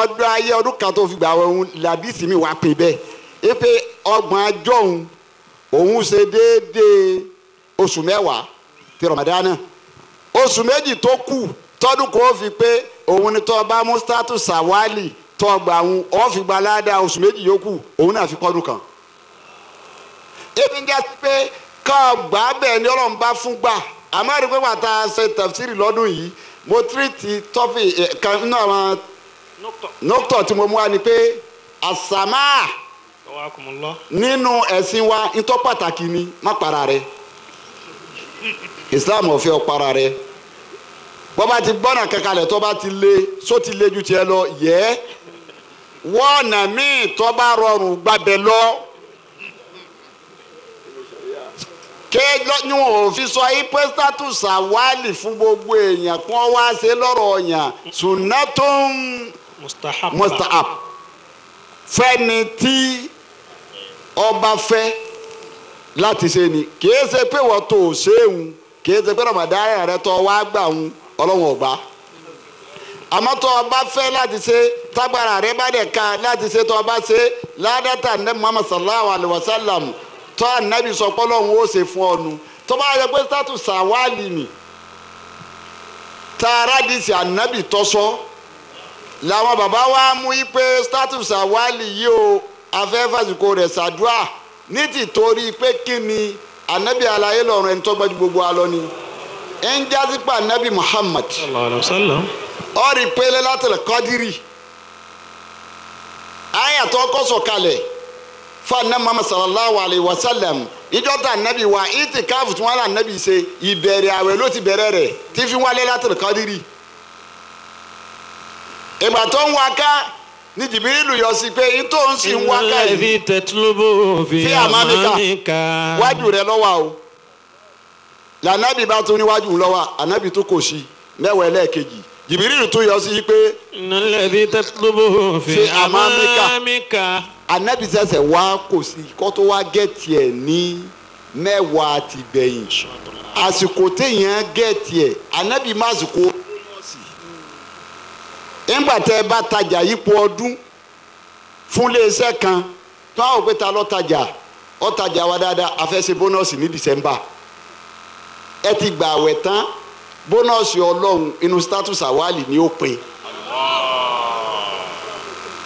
ọdún ayé ọdún kan tó fi gba àwẹ̀ òun làdìsí mi wá pè bẹ́ẹ̀ ipe ọgbọ̀n ajọ́ òun ṣe déédéé oṣù mẹ́wàá ti Ramadan oṣù méjì tó kù tọ́dún kò fi pé òun ni tó bá mú sítátù sàwálì tó gbà òun ọ̀ fi gba ládàá oṣù méjì yòókù òun náà fi kọ́dún kan ebi ń jẹ́ pé ká gbà bẹ́ẹ̀ ni Ọlọ́run bá fún gbà àmọ́ ẹ̀rí pé wà tá a ṣe tafsiri lọ́dún yìí mo tírìtì tọ́fì kan nínú àwọn nọ́kítọ̀ tí mo mú wa ni pé àsàmà nínú ẹ̀sìn wa ń tọ́ pàtàkì ni má para rẹ Islam ò fẹ́ ọ para rẹ bọ́ bá ti gbọ́nà kankanlẹ̀ tó bá ti lé só ti lé ju tiẹ̀ lọ yẹ wọ́ọ̀nà míì tó bá rọrùn gbàbẹ̀ lọ. ni wọn ò fi sọ yí pé status àwálì fún gbogbo èèyàn kí wọ́n wá ṣe lọ́rọ̀ ọ̀yàn sunnatun mustahab fẹ́ni tí ọba fẹ́ láti ṣe ni kì í ṣe pé wọ́n tó ṣéun kì í ṣe pé Ramadan rẹ tó wá gbà ń Ọlọ́run ọgbà àmọ́ tó o bá fẹ́ láti ṣe tágbára rẹ bá dẹ̀ ka láti ṣe tó o bá ṣe ládàtà ní Muhammad sallallahu alayhi wa sallam tó ànábì sọ pé Ọlọ́run ó ṣe fún ọnu tó bá yẹ pé status Sawali ni tààrà dìsí ànábì tọ́sọ́ làwọn bàbá wa mú yí pé status Sawali yìí o afẹ́fàsìkò rẹ̀ ṣàdúrà ní tìtorí pé kí ni ànábì alayé lọ́rùn ẹni tó gbájú gbogbo alọ́ ni ń jásí pa ànábì Muhammad sallallahu alaihi wasallam ọ̀rì pé Lailatul Qadri àyà tó kọ́ sọ̀kalẹ̀ fún ànábì Muhammad sallallahu alayhi wa sallam ìjọ tá ànábì wa ìtìkáàfù tí wọ́n rà ànábì ṣe ìbẹ̀rẹ̀ àwẹ̀ ló ti bẹ̀rẹ̀ rẹ̀ tí fi wá Lailatul Qadri ìgbà tó ń wá ká ní Jìbìrìlù yọ sí pé ìtò ń sì ń wá ká yìí fi àmàmìkà wájú rẹ̀ lọ́wọ́ o lànàbì bá tún níwájú lọ́wọ́ ànábì tó kò sí mẹ́wàá ẹlẹ́ẹ̀kejì Jìbìrìlù tó yọ sí pé fi àmàmìkà ànábì sẹ̀sẹ̀ wá kò sí kó tó wá gẹ̀ẹ́tì ẹ̀ ní mẹ́wàá ti gbẹ̀yìn àsìkò téèyàn gẹ̀ẹ́tì ẹ̀ ànábì má àsìkò nígbà tẹ́ ẹ bá tajà yípo ọdún fún iléeṣẹ́ kan tó àwọn òpè ta lọ́tajà ọ̀tajà wa dáadáa afẹ́sẹ̀ bónọ́ọ̀sì ní December ẹ ti gbà àwẹ̀ tán bónọ́ọ̀sì Ọlọ́run inú status Sawali ni ó pin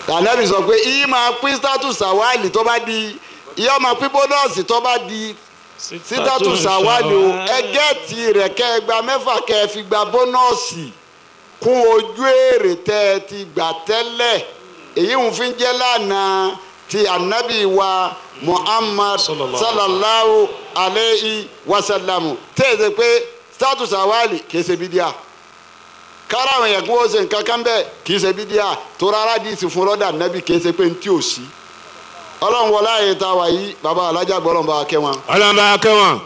tànàbì sọ pé iye máa pín status Sawali tó bá di iye máa pín bónọ́ọ̀sì tó bá di status Sawali o ẹgẹ́ẹ̀tì rẹ̀ kẹ́ ẹ gba mẹ́fà kẹ́ ẹ fi gba bónọ́ọ̀sì kún ojú èrè tẹ́ ẹ ti gbà tẹ́lẹ̀ èyí ń fi jẹ́ lánàá ti anabi wa Muhammad sallallahu alayhi wa sallam tẹ́ẹ̀sẹ̀ pé status Sawali kìí ṣe bídíà káràwọn yẹn kí wọ́n ṣe nǹkan kan bẹ́ẹ̀ kìí ṣe bídíà tó rárá di ìsìn fún lọ́dà anabi kìí ṣe pé ntí ò sí Ọlọ́run wọlé àyè tá a wà yìí bàbá alájà gbọ́ Ọlọ́run bá wa kẹ́ wọn. Ọlọ́run bá wa kẹ́ wọn.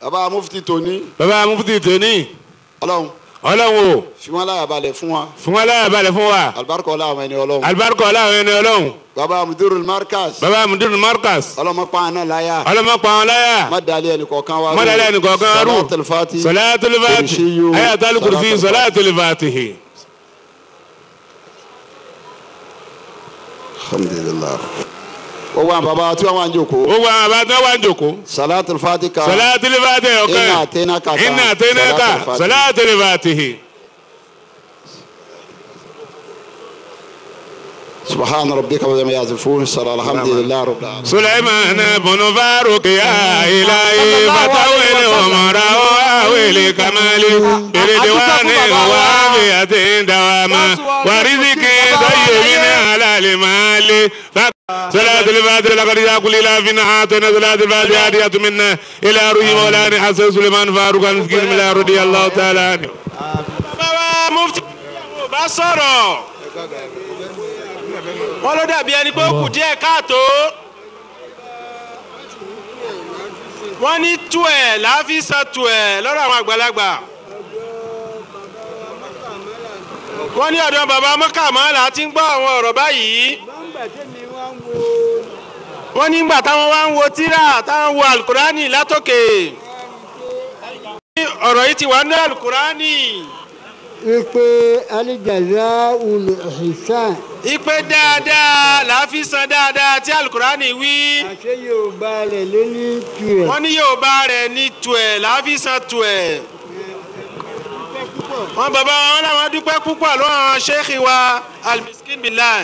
bàbá mufti tòní. bàbá mufti tòní. Ọlọ́run o fi wọn láyà balẹ̀ fún wa. fún wọn láyà balẹ̀ fún wa. alibarika ọlá àwọn ẹni Ọlọ́run. alibarika ọlá àwọn ẹni Ọlọ́run. baba mudirul markas. baba mudirul markas. ọlọmọ kpan náà láyà. ọlọmọ kpan láyà. má dalẹ̀ ẹni kọ̀ọ̀kan wa. má dalẹ̀ ẹni kọ̀ọ̀kan wa rú. salatul fati. salatul fati. ayatul kursi salatul fatihi. alhamdulillah. ó wà bàbá tí wọ́n wá ń jókòó. ó wà bàbá tí wọ́n wá ń jókòó. salatul fati ka. salatul fati ọ̀kan. inna atenaka ka. inna atenaka salatul fatihi. سبحان ربك وما يصفون الحمد لله رب العالمين. سليمان بن فاروق يا إلهي فتول عمره وأول كمالي بردوان وعافية دواما ورزق طيب على المال صلاة الفاتحة لقد جاء كل إله في نحاتنا صلاة الفاتحة هدية منا إلى روح مولانا حسن سليمان فاروق المسكين من الله رضي الله تعالى عنه. بابا مفتي بصره wọ́n ló dàbí ẹni pé ó kù díẹ̀ káàtó wọ́n ní tú ẹ̀ láàfíìsàn tú ẹ̀ lọ́rọ̀ àwọn àgbàlagbà wọ́n ní ọ̀dọ̀ bàbá mọ́kàmọ́lá ti ń gbọ́ àwọn ọ̀rọ̀ báyìí wọ́n ní ìgbà táwọn wá ń wo tírà táwọn wo alukurani látòkè ọ̀rọ̀ yìí ti wà ní alukurani. ipe alijaza ul ihsan. ipe dáadáa làáfi san dáadáa tí alukurani wí. àṣẹ yorùbá rẹ̀ ló ní tu ẹ̀. wọ́n ní yorùbá rẹ̀ ní tu ẹ̀ làáfi san tu ẹ̀. wọ́n bàbá wọn làwọn dúpẹ́ púpọ̀ lọ́wọ́ sheikh wa almiskin billah.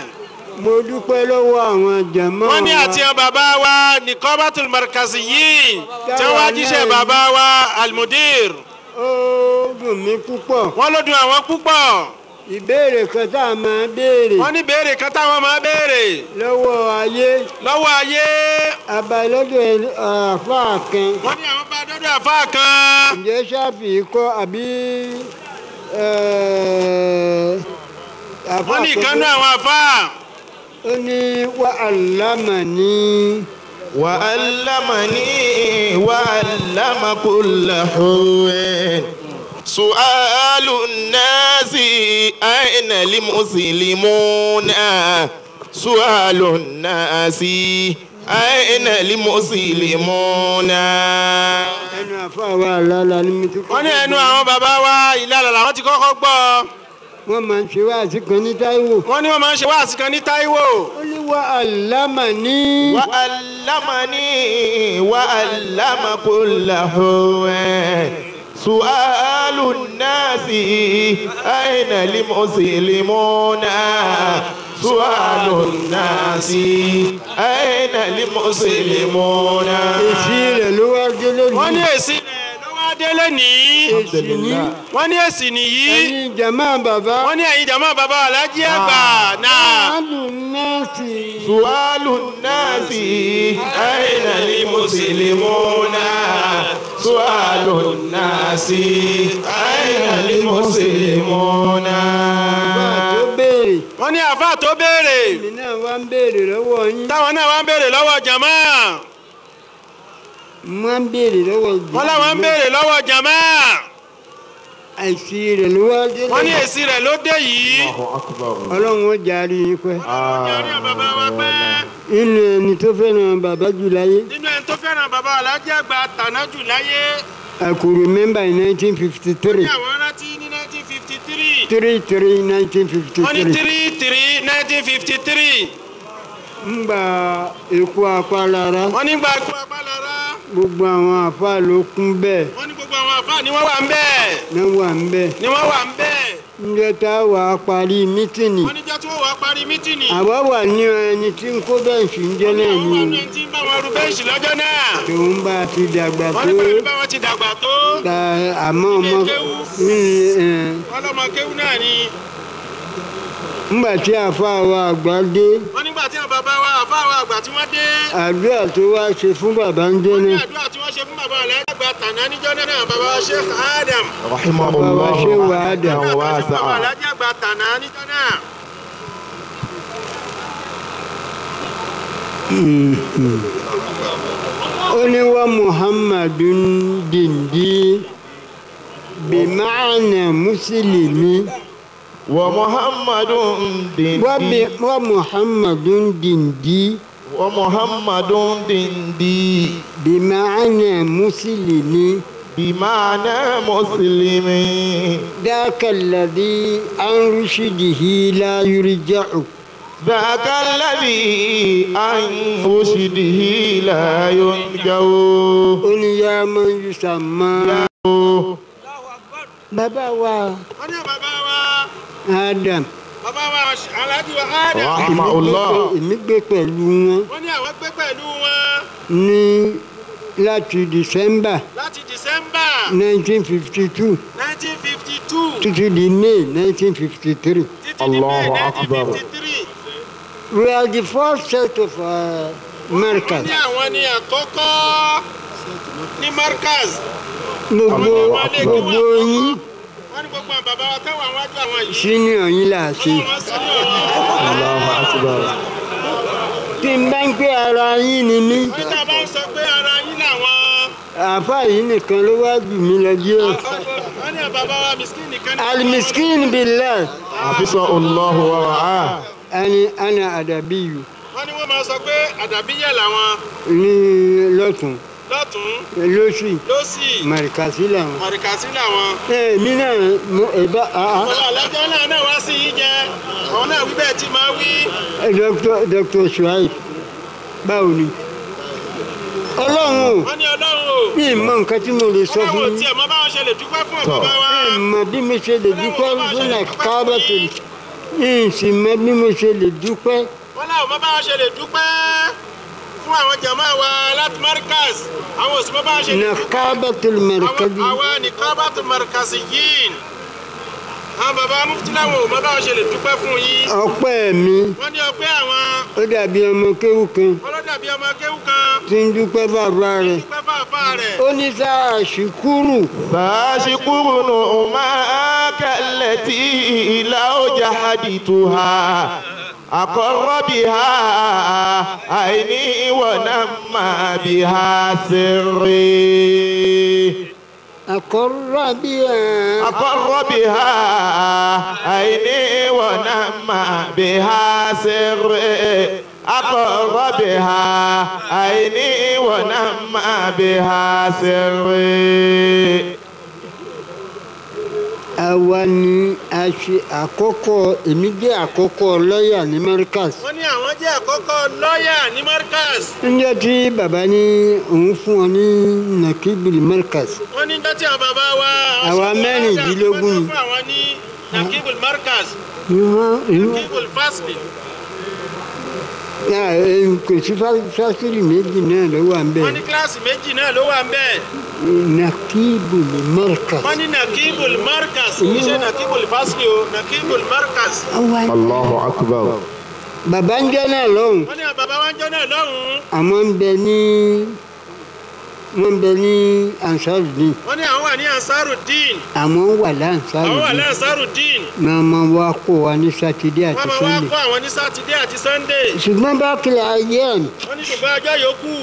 mo dúpẹ́ lọ́wọ́ àwọn jàmọ́ wa. wọ́n ní àti àwọn bàbá wa Niqabatul Markaziyyin tí wọ́n wá jíṣẹ́ bàbá wa almudir. ó dùn mí púpọ̀. wọ́n ló dùn àwọn púpọ̀. ìbéèrè kan tá a máa béèrè. wọ́n ní béèrè kan táwọn máa béèrè. lọ́wọ́ ayé. lọ́wọ́ ayé. abalọ́dọ̀ àfáà kan. wọ́n ní àwọn bá dọ́dọ̀ àfáà kan. ǹjẹ́ Ṣáfì kọ́ àbí àfáà. wọ́n ní ìkànnì àwọn àfáà. ó ní wa'allamani. وعلمني وعلم كل حر سؤال الناس أين المسلمون سؤال الناس أين المسلمون ẹnu àfàwà àlàlà ni mi ti kọ́. wọ́n ní ẹnu àwọn bàbá wa Ìlàlà làwọn ti kọ́kọ́ gbọ́. wọ́n máa ń ṣe wáàsí kan ní Táíwò. wọ́n ní wọ́n máa ń ṣe wáàsí kan ní Táíwò. ó ní wà àlámàní. وعلمني وعلم كله سؤال الناس أين المسلمون سؤال الناس أين المسلمون èsì rẹ̀ ló wá délé ní. wọ́n ní èsì rẹ̀ ló wá délé ní. èsì ní. wọ́n ní èsì nìyí. ẹ̀yin jàmá bàbá. wọ́n ní ẹ̀yin jàmá bàbá Alhaji àgbà náà. àádùn nọ́ọ̀sì. سؤال الناس أين المسلمون سؤال الناس أين المسلمون bá a tó béèrè. wọ́n ní àfa tó béèrè. èmi náà wá ń béèrè lọ́wọ́ yín. táwọn náà wá ń béèrè lọ́wọ́ jàmá. wọ́n ń béèrè lọ́wọ́ jù. wọ́n láwọn ń béèrè lọ́wọ́ jàmá. àìsí rẹ̀ ló wá délé. wọ́n ní èsì rẹ̀ ló dé yìí. ọlọ́run ó jàre yín pẹ́. Jàre bàbá wa pẹ́. inú ẹni tó fẹ́ràn bàbá jù láyé. nínú ẹni tó fẹ́ràn bàbá Alhaji àgbà tàná jù láyé. I could remember in 1953. ní àwọn rántí ní 1953. 3-3 wọ́n ní 1953. 3-3 1953. ńgbà èkó apálára. wọ́n ní gbàgbó apálára. gbogbo àwọn àfáà ló kún bẹ́ẹ̀. wọ́n ní gbogbo àwọn àfáà ni wọ́n wà ń bẹ́ẹ̀. náà wà ń bẹ́ẹ̀. ni wọ́n wà ń bẹ́ẹ̀. ǹjẹ́ tá a wà á parí mítìnì. wọ́n ní jẹ́ tí wọ́n wá parí mítìnì. àwa wà ní ẹni tí ń kó bẹ́ǹsì ń jẹ́ náà àwọn ni. wà ní ẹni tí ń bá wọn ru bẹ́ẹ̀sì lọ́jọ́ náà. tòun bá a ti dàgbà wọ́n tó. ní pẹ̀lú bá wọn ti dàgbà tó. ta àmọ́ ọmọ wọ́n lọ́mọ kéwú náà ni. ńgbà tí àfáà wa àgbà dé. wọ́n nígbà tí àwọn bàbá wa àfáà wa àgbà tí wọ́n dé. àdúrà tó wá ṣe fún bàbá ń jẹ́ ní náà. àdúrà tí wọ́n ṣe fún bàbá Alhaji àgbà tàná níjọ́ náà bàbá wa Sheikh Adam. رحمه bàbá wa الله ṣe wà á dà. رحمه bàbá واسعا Alhaji àgbà tàná níjọ́ náà. ó ní wá muhammadun dindi bimaana muslimi. ومحمد دندي wá muhammadun dindi ومحمد دندي bimaana muslimi. بمعنى مسلم ذاك الذي عن رشده لا يرجع. ذاك الذي عن رشده لا ينجو ó ní yá man yusamma. bàbá wa wọ́n ní bàbá wa Adam. bàbá wa Alhaji wa Adam. رحمه الله èmi gbé pẹ̀lú wọn wọ́n ní àwọn gbé pẹ̀lú wọn ní láti December láti December 1952 1952 títí di May 1953. títí di May Allahu Akbar. 1953. We are the first set of wọ́n Markaz. ní àwọn ní àkọ́kọ́ ní Markaz. gbogbo yín wọ́n ní gbogbo àwọn bàbá wa táwọn àwájú àwọn yìí. senior yín là ṣe. wọ́n sí ní ọ̀rọ̀. الله أكبر tí n bá ń pé ara yín ni mí. peter bá ń sọ pé ara yín làwọn. àáfà yìí nìkan ló wá jù mí lọ díẹ̀. wọ́n ní bàbá wa miskin nìkan. alimiskin billah حفظه الله ورعاه ana adabiyu wọ́n ní wọ́n máa sọ pé àdàbíyẹ̀ làwọn. ní lọ́tún lọ́tún lósì lọ́sì màrìkàsí làwọn. mọ̀rìkàsí làwọn. èmi náà mo ẹ̀bá ọ̀la alájọ́ náà wá sí yín jẹ àwọn náà wí bẹ́ẹ̀ tí máa wí. Dr. Shuaib báwo ni. ọlọ́run o wọ́n ní ọlọ́run o. mi ì mọ nǹkan tí mo lè sọ ọlọ́run fún ò yín. tiẹ̀ mọ báwọn ṣe lè dúpẹ́ fún ọ̀bá wa. mi ì mọ bí mo ṣe lè dúpẹ́ fún àkábà tó mi ì sì mọ bí mo ṣe lè dúpẹ́. wọ́n láwọn mọ báwọn ṣe lè dúpẹ́ fún àwọn jàmá wa láti Markaz àwọn òsì mọ báwọn ṣe lè dúpẹ́. nàkábà tó mẹ̀rẹ̀kẹ́bí. àwa nìkábàtù markaziyin àwọn bàbá mufti láwọn ò mọ báwọn ṣe lè dúpẹ́ fún yín. ọpẹ́ mi wọ́n ní ọpẹ́ àwọn ó dàbí ọmọ kéwù kan ọlọ́dàbí ọmọ kéwù kan tí ń dúpẹ́ bàbá rẹ̀. dúpẹ́ fàáfà rẹ̀. ó ní sáà ṣùkúrù. فاشكر نعماك التي لو جحدتها أقر بها عيني ونمى بها سري àkọ́rọ́ bí ẹ̀. أقر بها عيني ونمى بها سري أقر بها عيني ونمى بها سري. àwa ni a ṣe àkọ́kọ́ èmi jẹ́ àkọ́kọ́ lọ́ọ̀yà ní Markaz. wọ́n ní àwọn jẹ́ àkọ́kọ́ lọ́ọ̀yà ní Markaz. níjọ́ tí bàbá ní òun fún ọ ní Nakibul Markaz. wọ́n ní dátì àwọn bàbá wa. àwa mẹ́rìndínlógún ni. wọ́n fún àwọn ní Nakibul Markaz. ìlú Nakibul Fasli. kò sí fásitì méjì náà ló wà ń bẹ̀. wọ́n ní kíláàsì méjì náà ló wà ń bẹ̀. Nakibul Markaz. wọ́n ní Nakibul Markaz kì í ṣe Nakibul Fasli o Nakibul Markaz. Allahu akbar. bàbá ń jẹ́ náà lọ́hùn. wọ́n ní àwọn bàbá wa ń jọ náà lọ́hùn-ún. àmọ́ wọ́n bẹ ní Ansarudeen. wọ́n ní àwọn wà ní Ansarudeen. àmọ́ wà àwọn wà láǹsarudeen. ní Ansarudeen. màmá wa kó wa ní sátidé àti wọ́n máa wá Sunday. kọ́ àwọn ní sátidé àti Sunday. ṣùgbọ́n bá kílẹ̀ ayé ẹ̀ wọ́n ní ṣùgbọ́n ọjọ́ yòókù.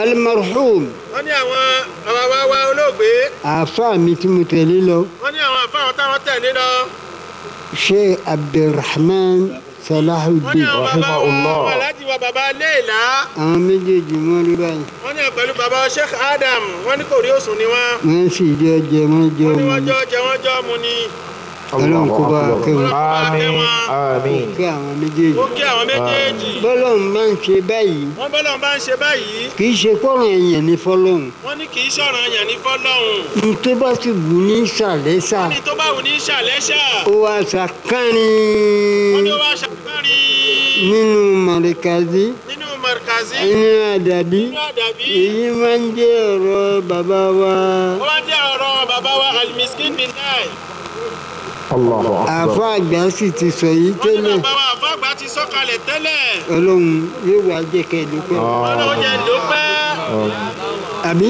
almarhum wọ́n ní àwọn bàbá wa olóògbé. àáfàá mi tí mo tẹ̀lé lọ wọ́n ní àwọn àfáwọn táwọn tẹ̀lé lọ. Sheikh Abdulrahman wọ́n ní Salahuddin àwọn bàbá wa aláàjì wa bàbá Léèlá. àwọn méjèèjì wọn rí báyìí wọ́n ní pẹ̀lú bàbá Sheikh Adam wọ́n ní kò rí òsùn ni wọ́n. wọ́n sì jẹ́ jẹ wọ́n jẹ́ wọ́n ní ọmọ wọ́n mi jọ jẹ wọ́n jọ mu ni. ọlọ́run kó bá wa kẹ́ wọn آمين آمين. kí àwọn méjèèjì ó kí àwọn méjèèjì. bọ́lọ́run bá ń ṣe báyìí wọ́n bọ́lọ̀ bá ń ṣe báyìí. kì í ṣe kọ́ràn èèyàn ní fọlọ́run wọ́n ní kì í ṣọ̀ràn yàn ní fọ́lọ́hún. ní tó bá sì wù ní sàlẹ́sà wọ́n ní tó bá wù ní ṣàlẹ́ṣà. ó wá wọ́n ní sàkárin ó wá ṣàkárí nínú mọ̀rẹ́kàzí nínú Markazi. nínú àdàbí nínú àdàbí. èyí máa ń jẹ́ ọ̀rọ̀ bàbá wa ó wá jẹ́ ọ̀rọ̀ bàbá wa Al-Miskin bin Nai. Allahu akbar. àfa àgbà sì ti sọ yìí wọ́n ní tẹ́lẹ̀ bàbá wa àfọ́gbà ti sọ̀kalẹ̀ tẹ́lẹ̀. ọlọ́run yóò wá jẹ́ kẹ́ ẹ dúpẹ́ wọ́n ní ó jẹ́ ló pẹ́. àbí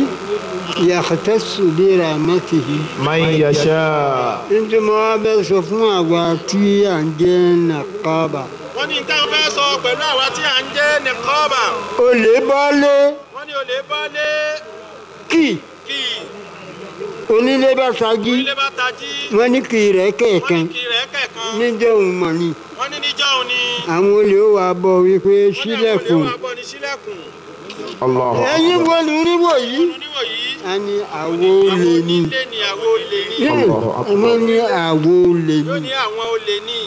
yakhtassu bi rahmatihi. من يشاء. nítorí mo wá bẹ́ẹ̀ sọ fún àwa tí à ń jẹ́ nàkàbà. wọ́n ní táwọn fẹ́ sọ pẹ̀lú àwa tí à ń jẹ́ nìkọ́ọ̀bà. olè bọ́lé wọ́n ní olè bọ́lé kì kì onílé bá ṣáájú ilé bá tají. wọ́n ní kì í rẹ̀ wọ́n kẹ̀kan ní kì í rẹ̀ kẹ̀kan. níjọ́ òun mọ̀ ni wọ́n ní níjọ́ òun ni. àwọn olè ó wà bọ̀ wípé wọ́n ní àwọn olè sílẹ̀kùn wà bọ̀ ní sílẹ̀kùn. Allahu ẹ̀yin akbar. wo ni oníwò yìí oníwòyí. a ní àwo àwọn olè ni onílé ni àwọn olè ní. Allahu akbar. wọ́n ní àwo olè yóò ni ní àwọn olè ní.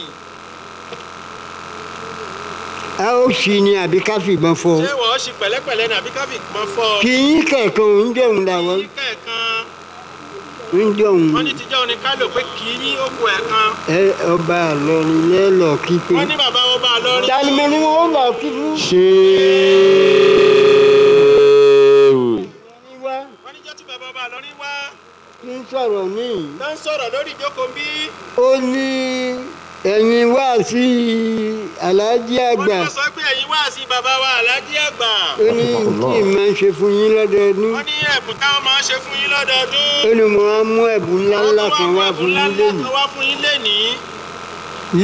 a ó sì ní àbí ká fìbọn fọ ṣé wọ́n ṣe pẹ̀lẹ́pẹ̀lẹ́ ní àbí káfí kan fọ́ ọ. kì í kẹ̀kan òun jẹun làwọn kí kẹ̀kan. ń jẹun wọ́n ní tíjọ́ ni ká lò pé kì í ní okò ẹ̀kan. ọba àlọrin lẹ́lọ̀ kíkẹ́ wọ́n ní bàbá wọn bá a lọ rí. dání mo ní wọn ó lọ kí fún. wọ́n níjọ́ tí bàbá bá a lọ rí wá. kí n sọ̀rọ̀ níyì tó ń sọ̀rọ̀ lórí ìjókòó bí. ó ní ẹ̀yin wá sí aláàjì wọ́n àgbà ní wọ́n sọ pé ẹ̀yin wá sí bàbá wa Àlájì àgbà. ó ní kí n máa ń ṣe fún yín lọ́dọọdún wọ́n ní ẹ̀bùn táwọn máa ń ṣe fún yín lọ́dọọdún. ó ní mo á mú ẹ̀bùn ńláńlá kan wá fún yín lénìí wá fún yín lénìí.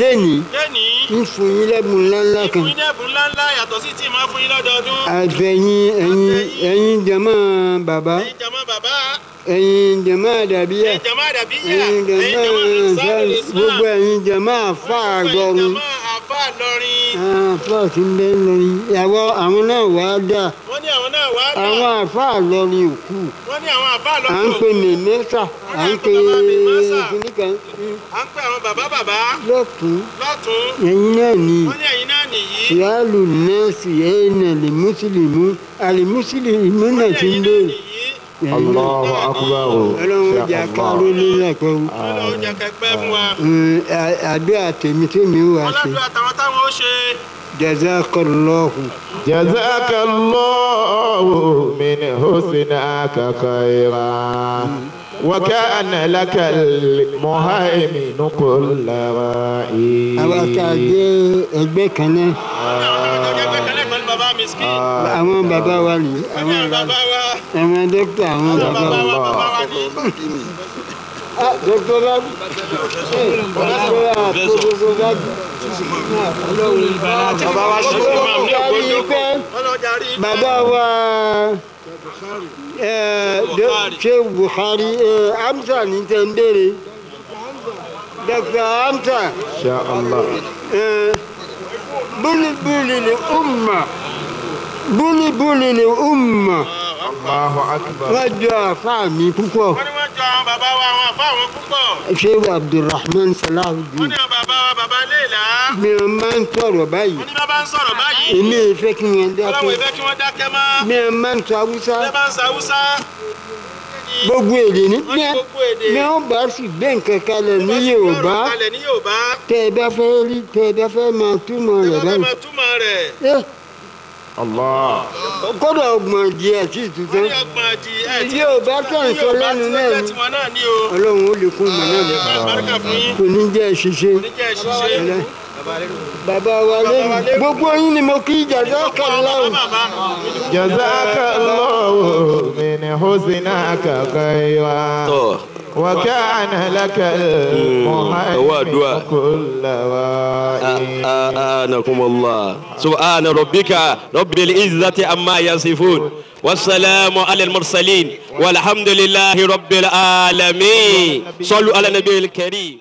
lénìí lénìí. ń fún yín lẹ́bùn ńláńlá kan fún yín ní ẹ̀bùn ńláńlá yàtọ̀ sí tí máa fún yín lọ́dọọdún. ẹ̀yin jàmá bàbá ẹ̀yin jàmá bàbá. ẹ̀yin jàmá àdàbíyà ẹ̀yin jàmá àdàbíyà. ẹ̀yin jàmá Ansarul Islam. gbogbo ẹ̀yin jàmá àfa àgọ́rin ẹ̀yin jàmá àfa àlọrin. àfa tí ń bẹ lọrin ìyàwó àwọn náà wá dà wọ́n ní àwọn náà wá dà. àwọn àfa àlọrin òkú wọ́n ní àwọn àfa à àlọrin. ń pè mèmẹ́sà à ń pè kìnnìkan à ń pè àwọn bàbá bàbá lọ́tún lọ́tún. ẹ̀yin náà ni wọ́n ní ẹ̀yin náà nìyí. ìyáàlú nẹ́ẹ̀sì ẹ̀yìn àlèmúsìlìmù àlèmúsìlìmù náà ti ń bẹ̀rẹ̀ nìyí. Allahu akbar. ọlọ́run jà káró nílẹ̀pẹ̀ ọlọ́run jẹ́ kẹpẹ́ fún wa. àdúrà tèmi tèmi wà wọ́n ṣe lọ́dún àtàwọn táwọn ó ṣe. jazakallahu جزاك الله من حسنك خيرا وكان لك المهيمن كل رأي. àwọn tá a jẹ́ ẹgbẹ́ kan náà àwọn ọjọ́ pẹ̀lẹ́ pẹ̀lú bàbá Miskin. àwọn bàbá wa nì wọ́n ní bàbá wa. àwọn dókítà àwọn bàbá bàbá wa. wa bàbá wa ní. dókítà Lábí bàbá wa ṣe fún wa ní ògbójú. ọlọ́jà rí. bàbá wa ṣe Bukhari Hamza ní tẹ̀ ń béèrè dókítà Hamza إن شاء الله. búlíbúlí ni umma búlíbúlí ni umma Allahu akbar. wọ́n jọ àfáà mi púpọ̀ wọ́n ní wọ́n jọ àwọn bàbá wa àwọn àfa àwọn púpọ̀. Sheikh Abdulrahman wọ́n Salahuddin ní àwọn bàbá wa bàbá léèlà. mi ò máa ń sọ̀rọ̀ báyìí wọ́n ní bá bá ń sọ̀rọ̀ báyìí. èmi ò fẹ́ kí wọ́n ọlọ́run dákẹ́ ìfẹ́ kí wọ́n dákẹ́ mọ́. mi ò máa ń sọ Haúsá bẹ́ẹ̀ bá ń sa haúsá. gbogbo èdè ní wọ́n ní gbogbo èdè. mi ò bá sì gbé nǹkan kalẹ̀ ní Yorùbá kalẹ̀ ní Yorùbá. tẹ́ ẹ bá fẹ́ máa túmọ̀ rẹ̀ wọ́n fẹ́ báyìí. máa túmọ̀ rẹ̀. Allah. kódà ọgbọ̀n díẹ̀ sí wọ́n ìtútọ́ ní ọgbọ̀n àdì ẹ̀ tí Yorùbá kàn sọ lẹ́nu náà ni tiwọn náà ní o. Ọlọ́run ó lè kún ìmọ̀ náà lọ àbáríkà fún yín. kò ní jẹ́ ṣiṣẹ́ oníjẹ́ ṣiṣẹ́. bàbá wa lẹ́nu gbogbo yín ni mo kí jazakallahu Jazakallahu min husnaka khayran. tọ́ وكان لك المهيمن كل وائل. آنكم الله سبحان ربك رب العزة عما يصفون والسلام على المرسلين والحمد لله رب العالمين صلوا على النبي الكريم.